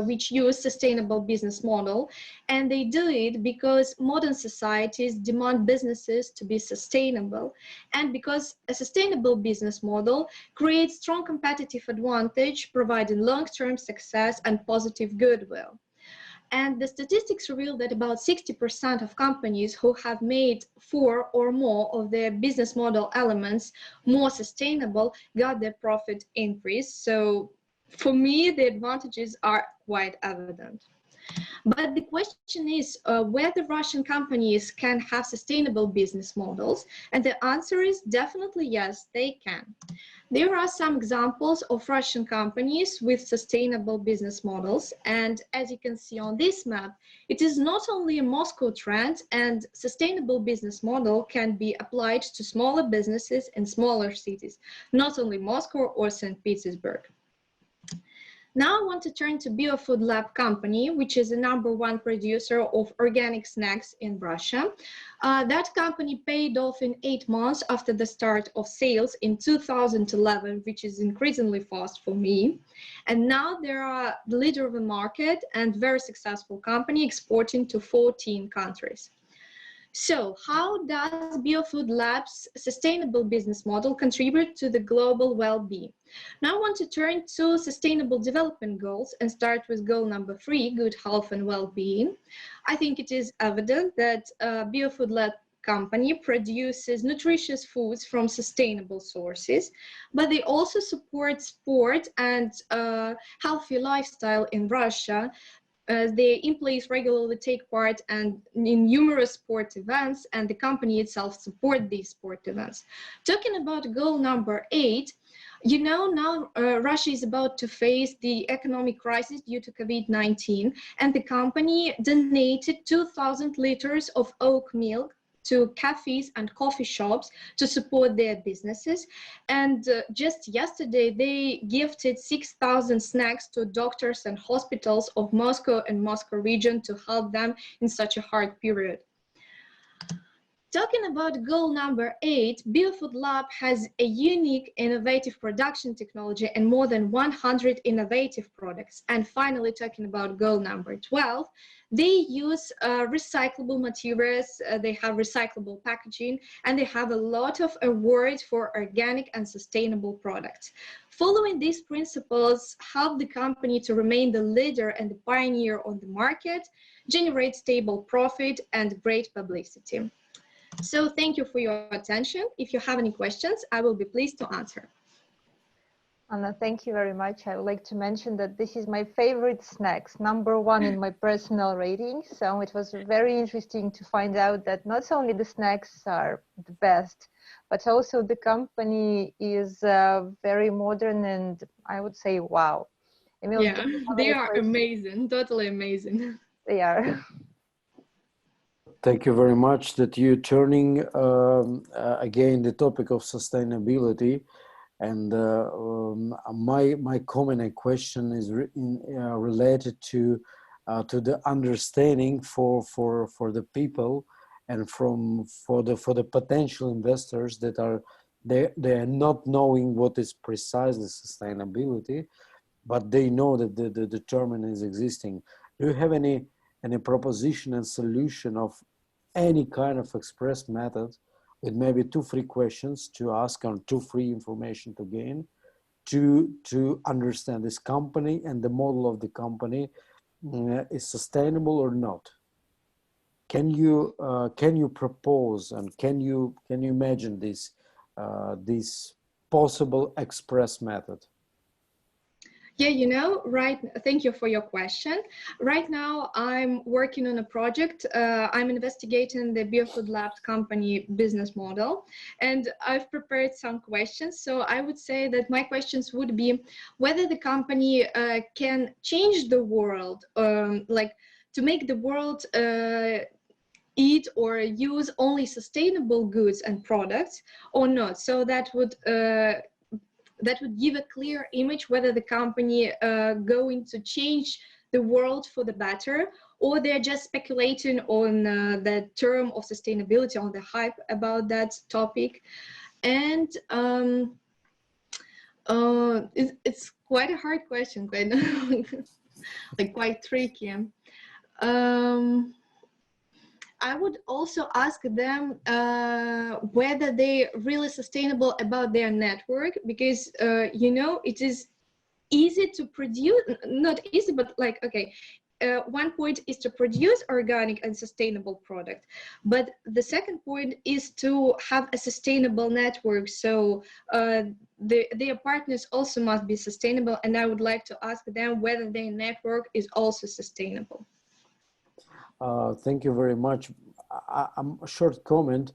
which use sustainable business model, and they do it because modern societies demand businesses to be sustainable, and because a sustainable business model creates strong competitive advantage, providing long-term success and positive goodwill. And the statistics reveal that about 60% of companies who have made 4 or more of their business model elements more sustainable got their profit increase. So for me, the advantages are quite evident. But the question is whether Russian companies can have sustainable business models, and the answer is definitely yes, they can. There are some examples of Russian companies with sustainable business models, and as you can see on this map, it is not only a Moscow trend, and sustainable business model can be applied to smaller businesses in smaller cities, not only Moscow or St. Petersburg. Now I want to turn to BioFood Lab company, which is the #1 producer of organic snacks in Russia. That company paid off in 8 months after the start of sales in 2011, which is increasingly fast for me. And now they are the leader of the market and very successful company exporting to 14 countries. So how does BioFood Lab's sustainable business model contribute to the global well-being? Now I want to turn to Sustainable Development Goals and start with goal number 3, good health and well-being. I think it is evident that BioFood Lab company produces nutritious foods from sustainable sources, but they also support sport and healthy lifestyle in Russia. Their employees regularly take part in numerous sport events, and the company itself supports these sport events. Talking about goal number 8, you know, now Russia is about to face the economic crisis due to COVID-19, and the company donated 2,000 liters of oat milk to cafes and coffee shops to support their businesses. And just yesterday, they gifted 6,000 snacks to doctors and hospitals of Moscow and Moscow region to help them in such a hard period. Talking about goal number 8, BioFood Lab has a unique innovative production technology and more than 100 innovative products. And finally, talking about goal number 12, they use recyclable materials, they have recyclable packaging, and they have a lot of awards for organic and sustainable products. Following these principles help the company to remain the leader and the pioneer on the market, generate stable profit and great publicity. So thank you for your attention. If you have any questions, I will be pleased to answer. Anna, thank you very much. I would like to mention that this is my favorite snacks, #1 in my personal rating. So it was very interesting to find out that not only the snacks are the best, but also the company is very modern and I would say, wow. Emil, yeah, they are amazing, totally amazing. They are. Thank you very much that you're turning again the topic of sustainability, and my comment and question is related to the understanding for the people and for the potential investors that are they are not knowing what is precisely sustainability, but they know that the term is existing. Do you have any proposition and solution of any kind of express method with maybe 2-3 questions to ask or 2-3 information to gain to understand this company and the model of the company is sustainable or not? Can you propose and can you imagine this possible express method? Yeah, thank you for your question. Right now, I'm working on a project. I'm investigating the Biofood Labs company business model, and I've prepared some questions. So I would say that my questions would be whether the company can change the world, like to make the world eat or use only sustainable goods and products or not. So that would give a clear image whether the company going to change the world for the better, or they're just speculating on the term of sustainability, on the hype about that topic. And it's quite a hard question, like quite tricky. I would also ask them whether they're really sustainable about their network, because it is easy to produce, not easy, but like, okay, one point is to produce organic and sustainable product, but the second point is to have a sustainable network. So their partners also must be sustainable, and I would like to ask them whether their network is also sustainable. Thank you very much. A short comment,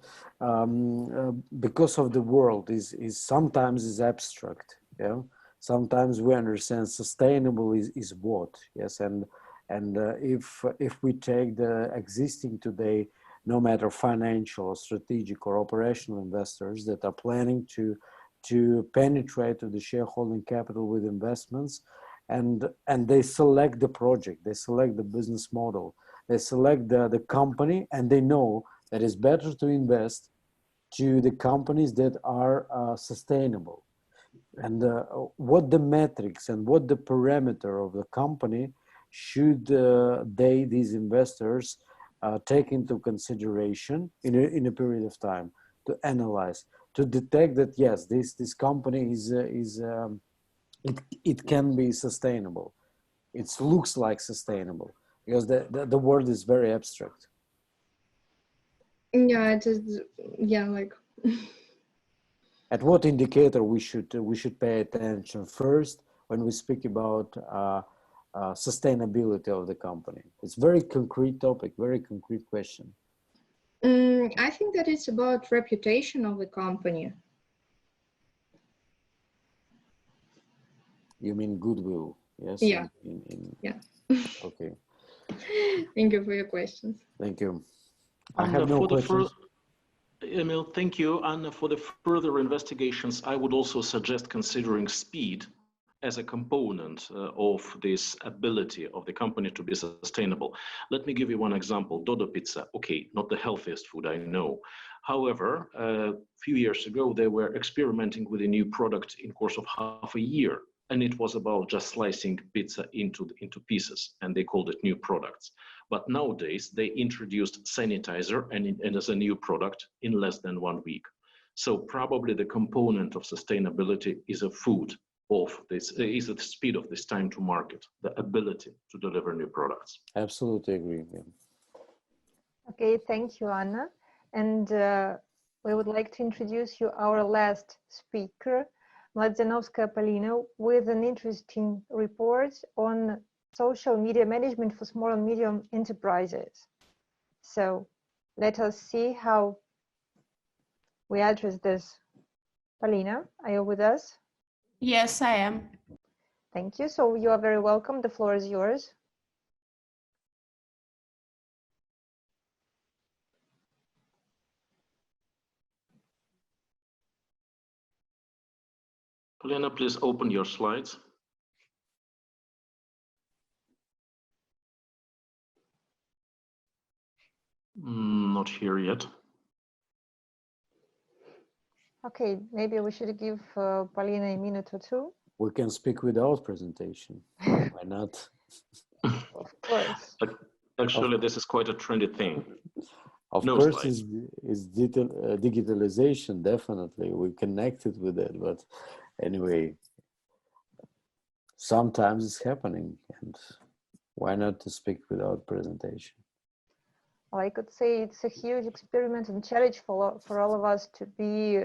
because of the world is sometimes is abstract. Yeah, sometimes we understand sustainable is what. Yes, and if we take the existing today, no matter financial, strategic, or operational investors that are planning to penetrate to the shareholding capital with investments, and they select the project, they select the business model. They select the company, and they know that it's better to invest to the companies that are sustainable. And what the metrics and what the parameter of the company should these investors take into consideration in a period of time to analyze, to detect that yes, this company it can be sustainable. It looks like sustainable. Because the word is very abstract. Yeah, it is. Yeah, like. At what indicator we should pay attention first when we speak about sustainability of the company? It's very concrete topic, very concrete question. I think that it's about reputation of the company. You mean goodwill? Yes. Yeah. Yeah. Okay. Thank you for your questions. Thank you. I have no questions. Emil, thank you. And for the further investigations, I would also suggest considering speed as a component of this ability of the company to be sustainable. Let me give you one example. Dodo Pizza, okay, not the healthiest food, I know. However, a few years ago, they were experimenting with a new product in course of half a year. And it was about just slicing pizza into pieces, and they called it new products. But nowadays, they introduced sanitizer and as a new product in less than 1 week. So probably the component of sustainability is a food of this, is the speed of this time to market, the ability to deliver new products. Absolutely agree. Yeah. Okay, thank you, Anna. And we would like to introduce you our last speaker, Mladenovskaya Polina, with an interesting report on social media management for small and medium enterprises. So let us see how we address this. Polina, are you with us? Yes, I am. Thank you. So you are very welcome. The floor is yours. Polina, please open your slides. Not here yet. Okay, maybe we should give Polina a minute or two. We can speak without presentation. Why not? Of course. Actually, this is quite a trendy thing. Of course, is digitalization, definitely. We connected with it, but anyway, sometimes it's happening, and why not to speak without presentation? Well, I could say it's a huge experiment and challenge for all of us to be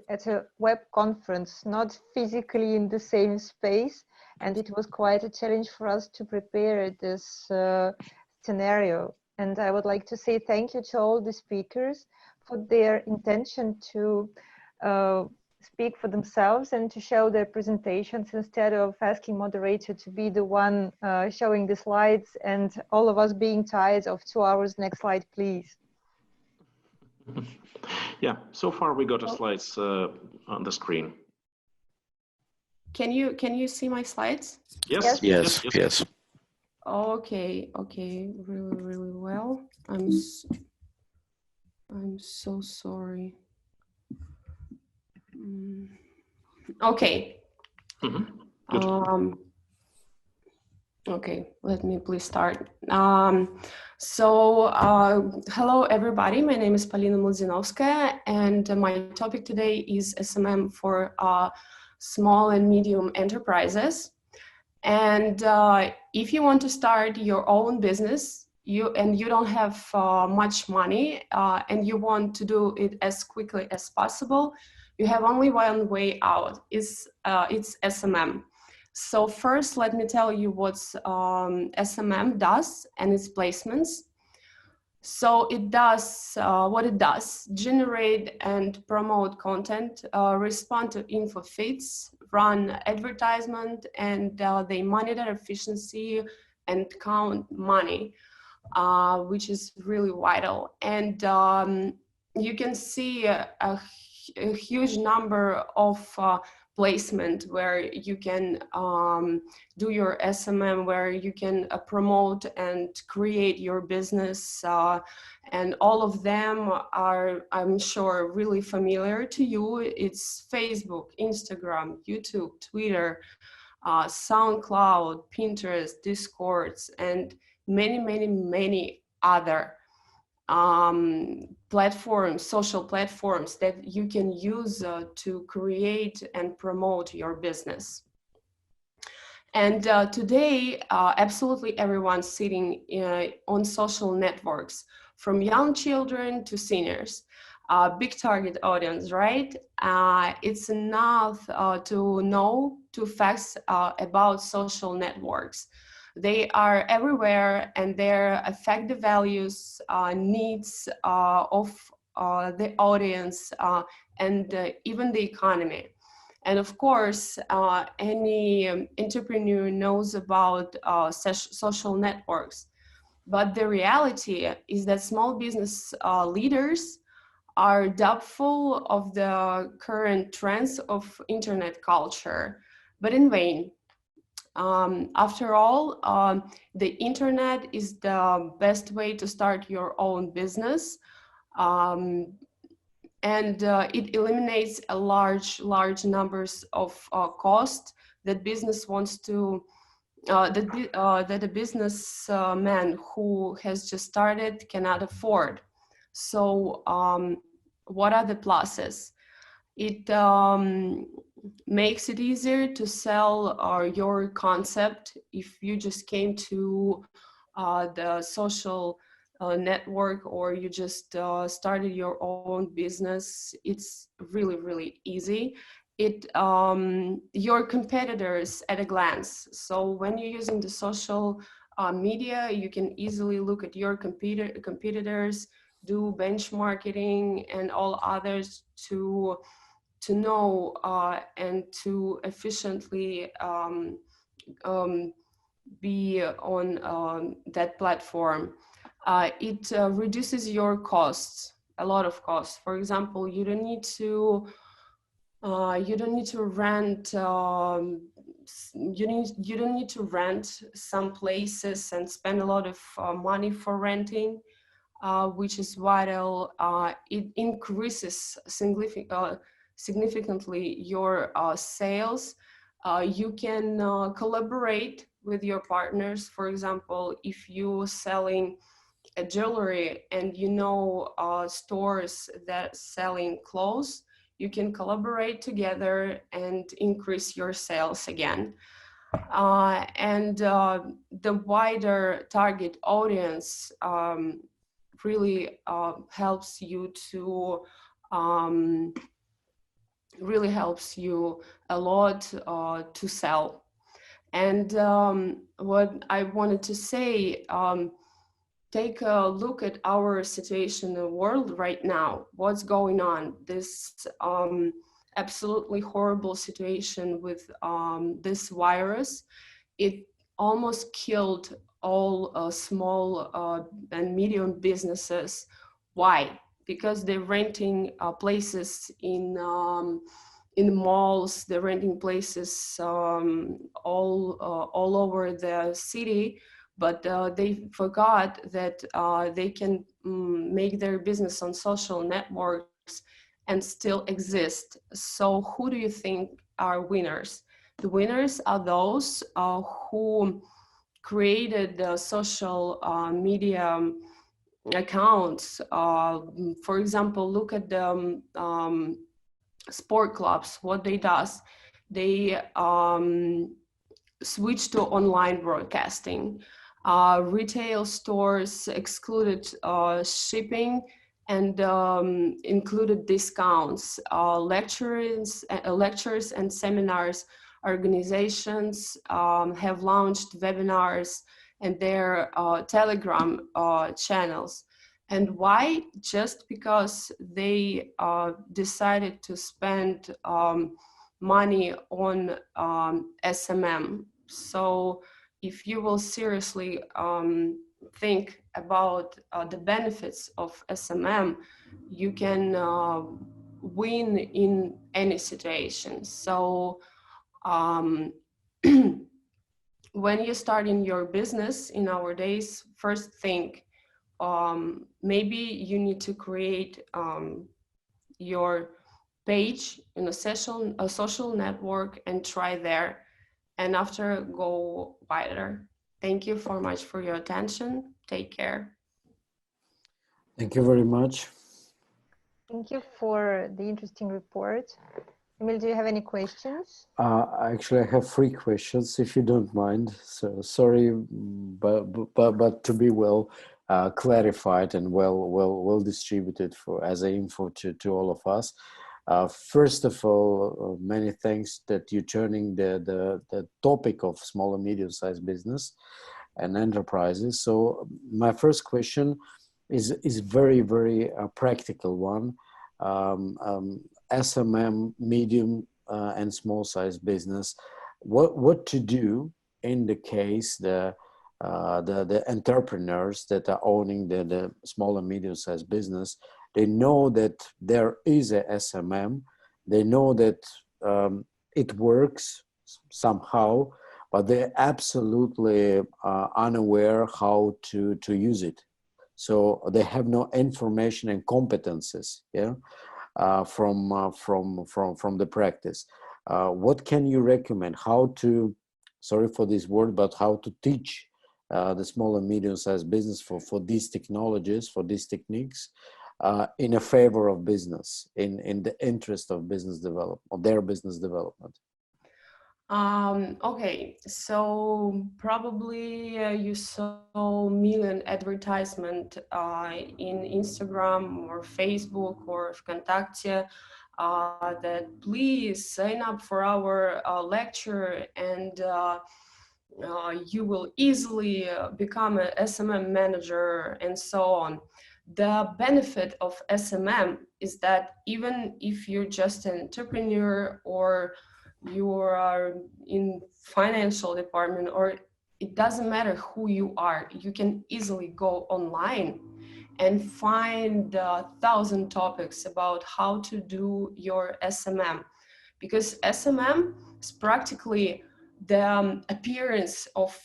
at a web conference, not physically in the same space, And it was quite a challenge for us to prepare this scenario. And I would like to say thank you to all the speakers for their intention to speak for themselves and to show their presentations instead of asking moderator to be the one showing the slides and all of us being tired of 2 hours. Next slide, please. Yeah, so far we got the slides on the screen. Can you see my slides? Yes. Yes. Okay, really well. I'm so sorry. Okay. Okay, let me please start. Hello everybody, my name is Polina Mladenovskaya, and my topic today is SMM for small and medium enterprises. And if you want to start your own business, you don't have much money and you want to do it as quickly as possible, you have only one way out. It's SMM. So first, let me tell you what SMM does and its placements. So it does what it does: generate and promote content, respond to info feeds, run advertisement, and they monitor efficiency and count money, which is really vital. And you can see a huge number of placement where you can do your SMM, where you can promote and create your business, and all of them are, I'm sure, really familiar to you. It's Facebook, Instagram, YouTube, Twitter, SoundCloud, Pinterest, Discords, and many other platforms, social platforms that you can use to create and promote your business. And today, absolutely everyone's sitting on social networks, from young children to seniors. Big target audience, right? It's enough to know 2 facts about social networks. They are everywhere and they affect the values, needs of the audience and even the economy. And of course, any entrepreneur knows about social networks. But the reality is that small business leaders are doubtful of the current trends of internet culture, but in vain. After all, the internet is the best way to start your own business, and it eliminates a large numbers of costs that business wants to that a businessman who has just started cannot afford. So what are the pluses? It makes it easier to sell your concept. If you just came to the social network, or you just started your own business, it's really easy. It your competitors at a glance. So when you're using the social media, you can easily look at your competitors, do benchmarking and all others to know and to efficiently be on that platform. It reduces your costs, a lot of costs. For example, you don't need to rent. You don't need to rent some places and spend a lot of money for renting, which is vital. It increases significantly your sales. You can collaborate with your partners. For example, if you're selling a jewelry and you know stores that selling clothes, you can collaborate together and increase your sales again. And the wider target audience really helps you to really helps you a lot to sell. And what I wanted to say, take a look at our situation in the world right now. What's going on? This absolutely horrible situation with this virus. It almost killed all small and medium businesses. Why? Because they're renting places in malls, they're renting places all over the city, but they forgot that they can make their business on social networks and still exist. So who do you think are winners? The winners are those who created the social media accounts. For example, look at the sport clubs. What they does, they switch to online broadcasting. Retail stores excluded shipping and included discounts. Lectures and seminars organizations have launched webinars and their Telegram channels. And why? Just because they decided to spend money on SMM. So if you will seriously think about the benefits of SMM, you can win in any situation. So when you start in your business in our days, first think, maybe you need to create your page in a social network and try there, and after go wider. Thank you so much for your attention. Take care. Thank you very much. Thank you for the interesting report. Emil, do you have any questions? Actually, I have 3 questions, if you don't mind. So sorry, but to be well clarified and well distributed for as an info to all of us. First of all, many thanks that you're turning the topic of small and medium-sized business and enterprises. So my first question is very practical one. SMM, medium and small size business, what to do in the case the entrepreneurs that are owning the small and medium sized business, they know that there is a SMM, they know that it works somehow, but they're absolutely unaware how to use it. So they have no information and competences, yeah. From the practice. What can you recommend? How to, sorry for this word, but how to teach the small and medium-sized business for these technologies, for these techniques, in a favor of business, in the interest of business development, of their business development? Okay, so probably you saw million advertisement in Instagram or Facebook or Vkontakte that please sign up for our lecture and you will easily become an SMM manager and so on. The benefit of SMM is that even if you're just an entrepreneur or you are in financial department, or it doesn't matter who you are, you can easily go online and find 1,000 topics about how to do your SMM, because SMM is practically the appearance of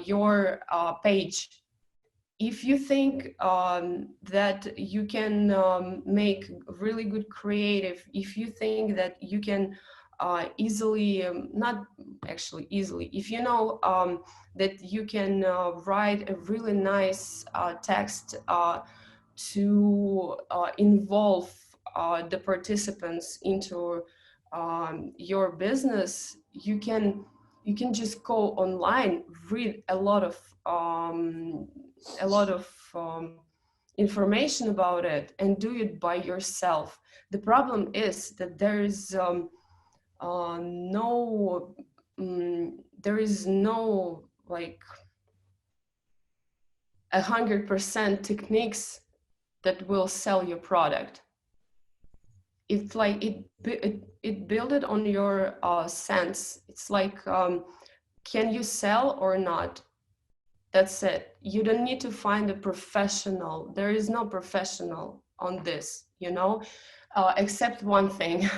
your page. If you think that you can make really good creative, if you think that you can easily, not actually easily, if you know that you can write a really nice text to involve the participants into your business, you can just go online, read a lot of information about it and do it by yourself. The problem is that there is no there is no like 100% techniques that will sell your product. It's like it build it on your sense. It's like, can you sell or not? That's it. You don't need to find a professional. There is no professional on this, you know, except one thing.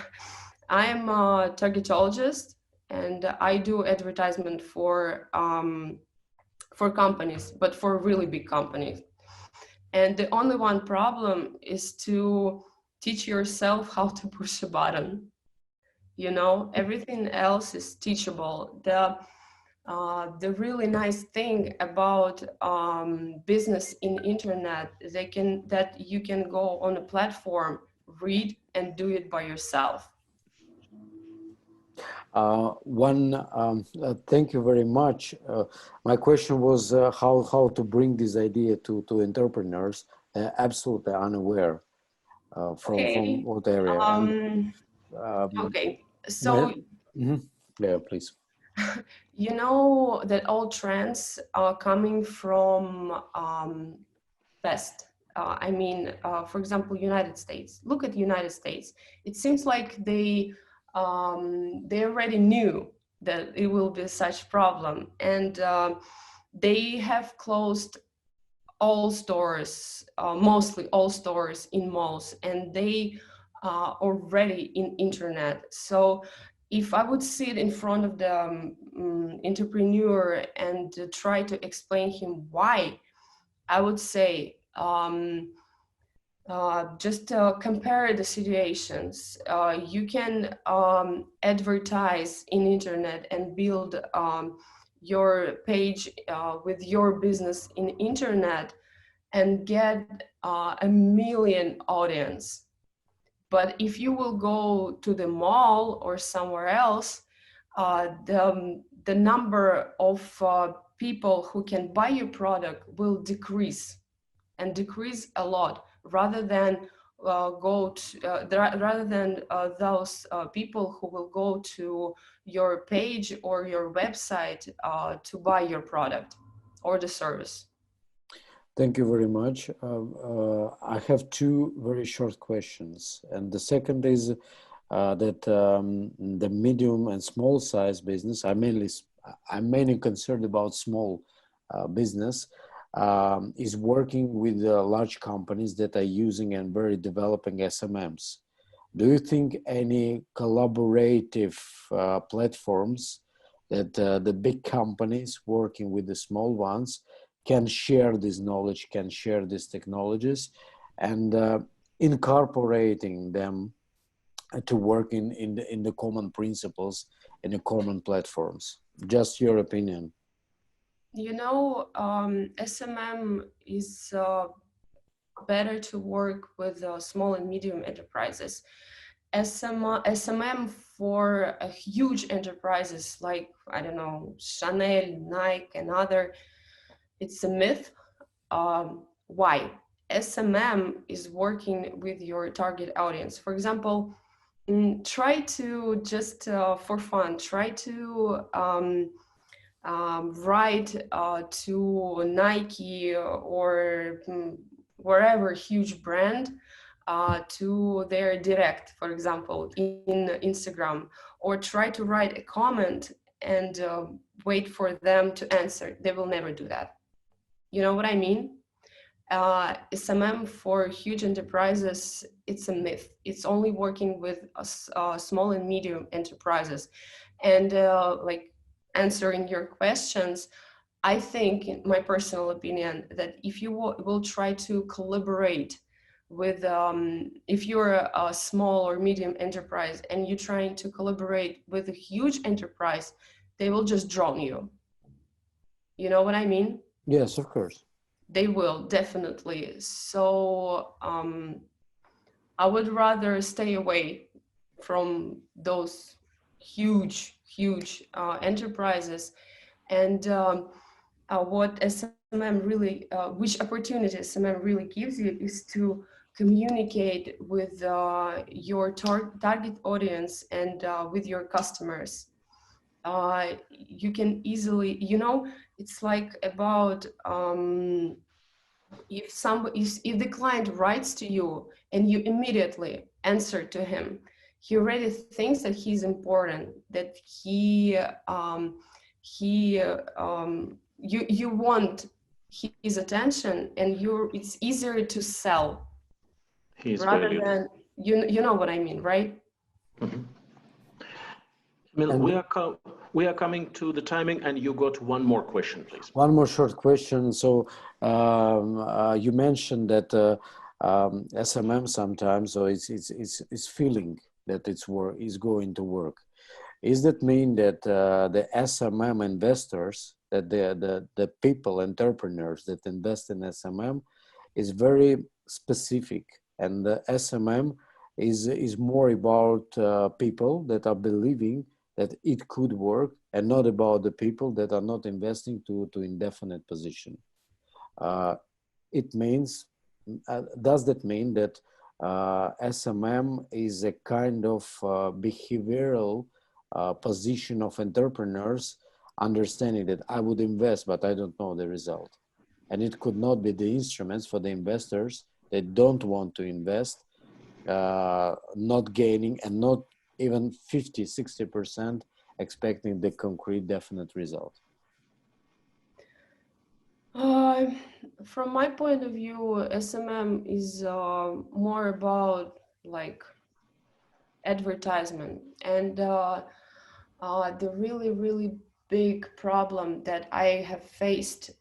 I am a targetologist and I do advertisement for companies, but for really big companies. And the only one problem is to teach yourself how to push a button. You know, everything else is teachable. The really nice thing about business in internet is that you can go on a platform, read and do it by yourself. Thank you very much. My question was how to bring this idea to entrepreneurs, absolutely unaware from what area. Okay, so yeah, please. You know that all trends are coming from West. I mean, for example, United States. Look at United States. It seems like they already knew that it will be such problem, and they have closed all stores, mostly all stores in malls, and they are already in internet. So if I would sit in front of the entrepreneur and try to explain him why, I would say, just compare the situations. You can advertise in internet and build your page with your business in internet and get 1 million audience. But if you will go to the mall or somewhere else, the number of people who can buy your product will decrease, and decrease a lot, rather than those people who will go to your page or your website to buy your product or the service. Thank you very much. I have two very short questions. And the second is that the medium and small size business, I'm mainly concerned about small business, is working with large companies that are using and very developing SMMs. Do you think any collaborative platforms that the big companies working with the small ones can share this knowledge, can share these technologies, and incorporating them to work in the common principles and the common platforms? Just your opinion. You know, SMM is better to work with small and medium enterprises. SMM for huge enterprises like, I don't know, Chanel, Nike, and other, it's a myth. Why? SMM is working with your target audience. For example, try to just for fun, try to write to Nike or wherever huge brand to their direct, for example, in Instagram, or try to write a comment and wait for them to answer. They will never do that. You know what I mean? SMM for huge enterprises, it's a myth. It's only working with small and medium enterprises. And like answering your questions, I think, in my personal opinion, that if you will try to collaborate with, if you're a small or medium enterprise and you're trying to collaborate with a huge enterprise, they will just drown you. You know what I mean? Yes, of course. They will, definitely. So I would rather stay away from those huge enterprises. And what SMM really, which opportunity SMM really gives you is to communicate with your target audience and with your customers. you can easily, you know, it's like about if the client writes to you and you immediately answer to him, he already thinks that he's important, that you want his attention, and it's easier to sell rather valued. than you know what I mean, right? Mm-hmm. Well, we are coming to the timing, and you got one more question, please. One more short question. So you mentioned that SMM sometimes, so it's feeling that it's going to work. Is that mean that the SMM investors, that the people, entrepreneurs that invest in SMM, is very specific, and the SMM is more about people that are believing that it could work, and not about the people that are not investing to indefinite position. It means, does that mean that SMM is a kind of behavioral position of entrepreneurs, understanding that I would invest, but I don't know the result. And it could not be the instruments for the investors that don't want to invest, not gaining and not even 50, 60% expecting the concrete definite result? From my point of view, SMM is more about like advertisement, and the really big problem that I have faced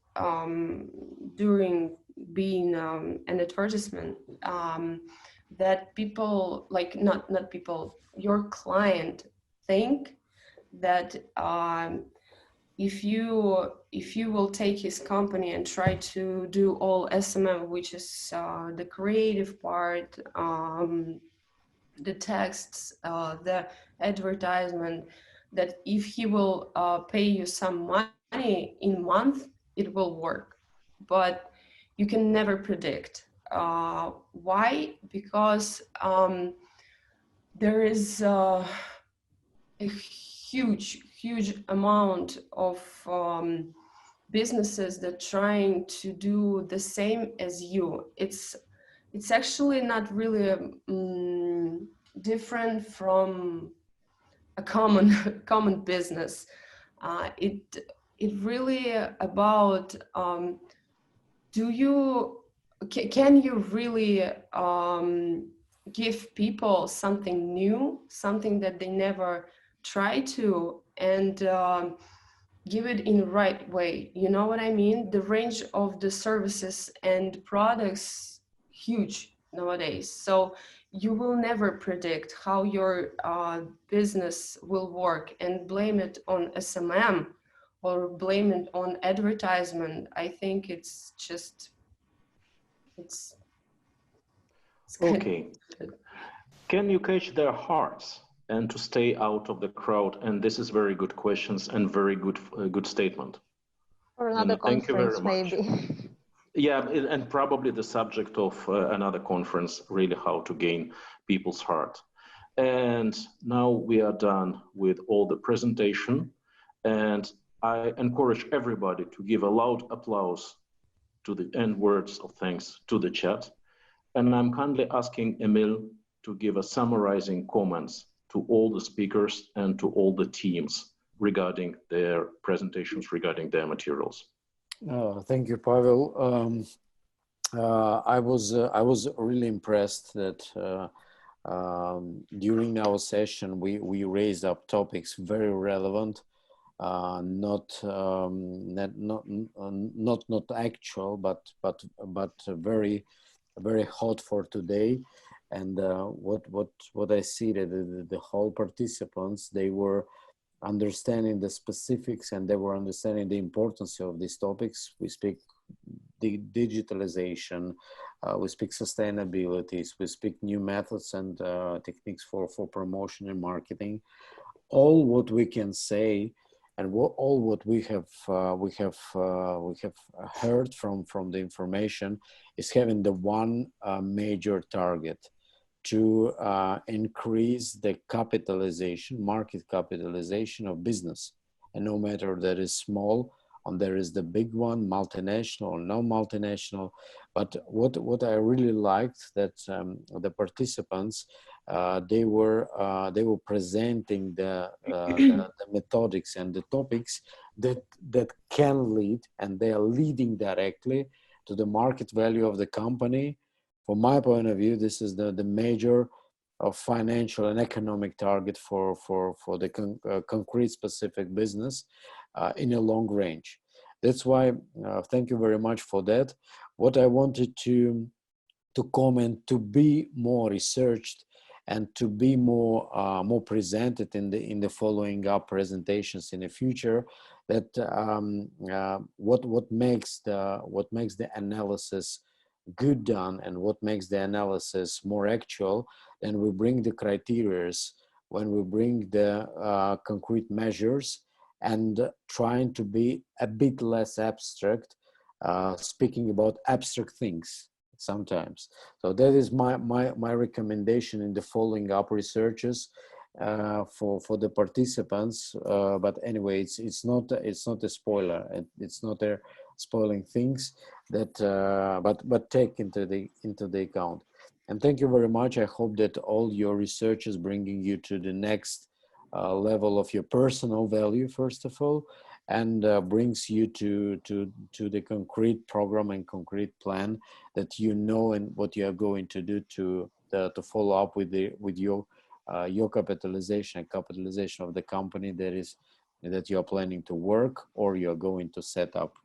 during being an advertisement, that people, like not people, your client think that if you will take his company and try to do all SMM, which is the creative part, the texts, the advertisement, that if he will pay you some money in a month, it will work. But you can never predict. Why? Because there is a huge amount of businesses that trying to do the same as you. It's actually not really different from a common business. It really about can you really give people something new, something that they never try to, and give it in the right way. You know what I mean? The range of the services and products huge nowadays. So you will never predict how your business will work, and blame it on SMM or blame it on advertisement. I think it's just, it's okay. Can you catch their hearts and to stay out of the crowd? And this is very good questions and very good statement. Or another Thank you very conference, much. maybe. Yeah, and probably the subject of another conference, really how to gain people's heart. And now we are done with all the presentation, and I encourage everybody to give a loud applause to the end words of thanks to the chat. And I'm kindly asking Emil to give a summarizing comments to all the speakers and to all the teams regarding their presentations, regarding their materials. Thank you, Pavel. I was really impressed that during our session we raised up topics very relevant, not actual, but very hot for today. And what I see that the whole participants, they were understanding the specifics, and they were understanding the importance of these topics. We speak the digitalization, we speak sustainability, we speak new methods and techniques for promotion and marketing. All what we can say, and all what we have heard from the information, is having the one major target, to increase the capitalization, market capitalization of business. And no matter that is small, and there is the big one, multinational or non-multinational. But what I really liked that the participants, they were presenting the methodics and the topics that can lead, and they are leading directly to the market value of the company. From my point of view, this is the major financial and economic target for the concrete specific business in a long range. That's why thank you very much for that. What I wanted to comment, to be more researched and to be more presented in the following up presentations in the future, that what makes the analysis good done and what makes the analysis more actual, and we bring the criterias, when we bring the concrete measures, and trying to be a bit less abstract, speaking about abstract things sometimes. So that is my recommendation in the following up researches for the participants. But anyway, it's not a spoiler. It's not a spoiling things that but take into the account. And thank you very much. I hope that all your research is bringing you to the next level of your personal value, first of all, and brings you to the concrete program and concrete plan that you know and what you are going to do to follow up with your capitalization of the company that you are planning to work or you are going to set up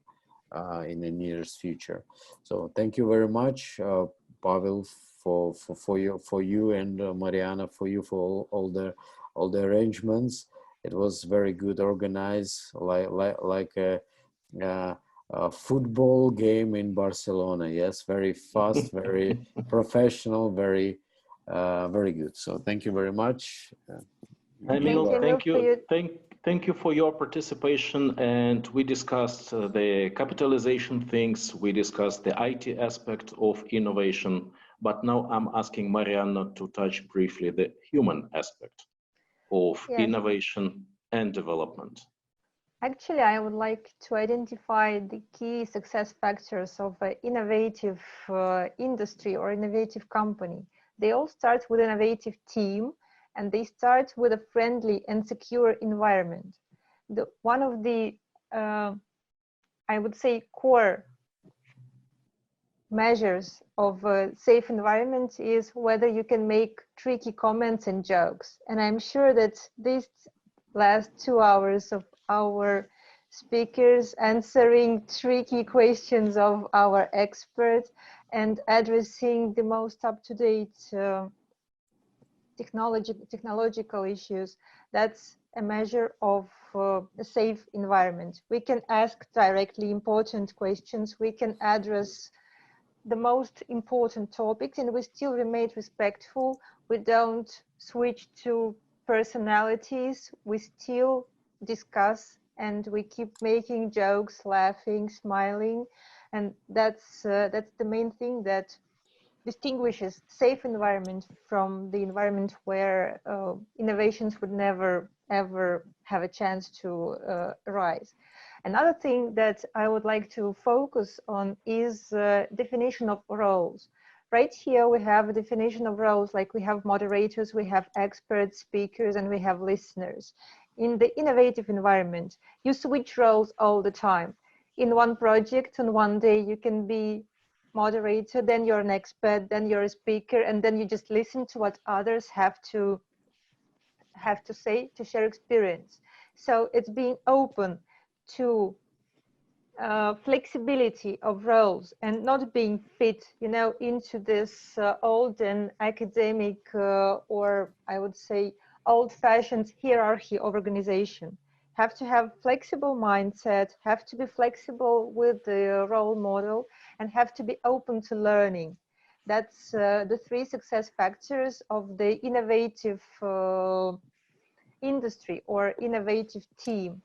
in the nearest future. So thank you very much, Pavel, for you and Mariana, for you for all the arrangements. It was very good organized, like a football game in Barcelona. Yes, very fast, very professional, very good. So thank you very much. Emil, thank you for your participation. And we discussed the capitalization things. We discussed the IT aspect of innovation. But now I'm asking Mariana to touch briefly the human aspect of innovation and development. Actually, I would like to identify the key success factors of an innovative industry or innovative company. They all start with an innovative team, and they start with a friendly and secure environment. One of the, I would say, core measures of a safe environment is whether you can make tricky comments and jokes. And I'm sure that these last 2 hours of our speakers answering tricky questions of our experts and addressing the most up-to-date technological issues, that's a measure of a safe environment. We can ask directly important questions, we can address the most important topics, and we still remain respectful. We don't switch to personalities, we still discuss and we keep making jokes, laughing, smiling, and that's the main thing that distinguishes safe environment from the environment where innovations would never ever have a chance to arise. Another thing that I would like to focus on is definition of roles. Right here we have a definition of roles, like we have moderators, we have experts, speakers, and we have listeners. In the innovative environment, you switch roles all the time. In one project, on one day, you can be moderator, then you're an expert, then you're a speaker, and then you just listen to what others have to say, to share experience. So it's being open to flexibility of roles and not being fit, into this old and academic or I would say old-fashioned hierarchy of organization. Have to have flexible mindset, have to be flexible with the role model, and have to be open to learning. That's the 3 success factors of the innovative industry or innovative team.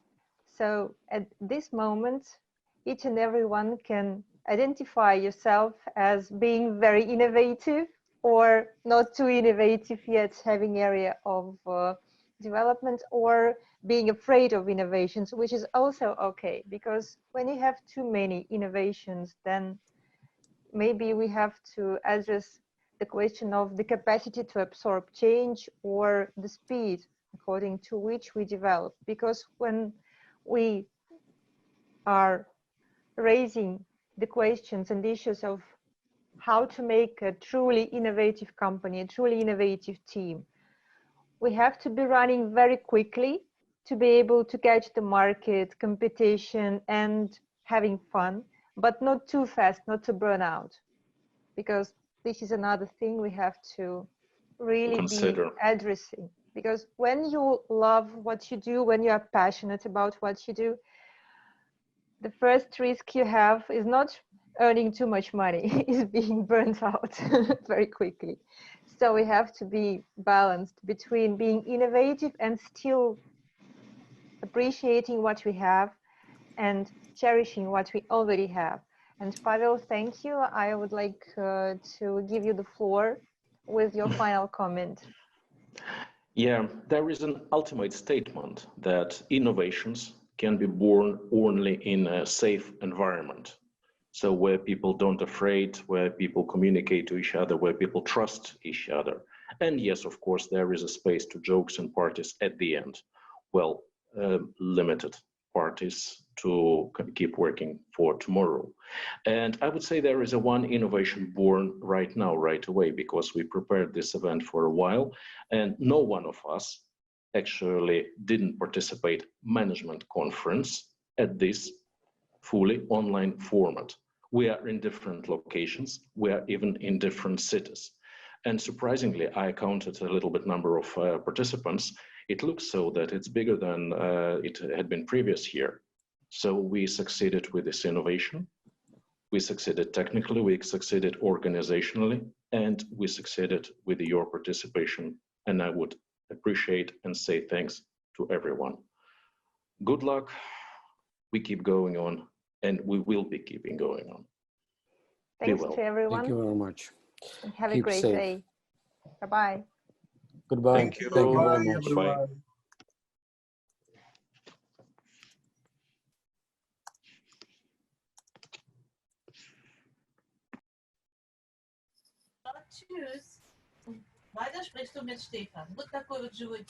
So at this moment, each and everyone can identify yourself as being very innovative or not too innovative yet, having area of development, or being afraid of innovations, which is also okay, because when you have too many innovations, then maybe we have to address the question of the capacity to absorb change or the speed according to which we develop. Because when we are raising the questions and issues of how to make a truly innovative company, a truly innovative team, we have to be running very quickly to be able to catch the market, competition, and having fun, but not too fast, not to burn out. Because this is another thing we have to really consider. be addressing. Because when you love what you do, when you are passionate about what you do, the first risk you have is not earning too much money, is being burnt out very quickly. So we have to be balanced between being innovative and still appreciating what we have and cherishing what we already have. And Pavel, thank you. I would like to give you the floor with your final comment. Yeah, there is an ultimate statement that innovations can be born only in a safe environment. So where people don't afraid, where people communicate to each other, where people trust each other. And yes, of course, there is a space to jokes and parties at the end. Well, limited parties to keep working for tomorrow. And I would say there is a one innovation born right now, right away, because we prepared this event for a while and no one of us actually didn't participate management conference at this fully online format. We are in different locations. We are even in different cities. And surprisingly, I counted a little bit number of participants. It looks so that it's bigger than it had been previous year. So we succeeded with this innovation. We succeeded technically, we succeeded organizationally, and we succeeded with your participation. And I would appreciate and say thanks to everyone. Good luck. We keep going on, and we will be keeping going on. Thanks well. to everyone. Thank you very much. And have Keep a great safe. day. Bye-bye. Goodbye. Thank you. Thank you very Bye, much. everyone. Tschüss. Weiter sprichst du mit Stefan. Gut, такой вот живой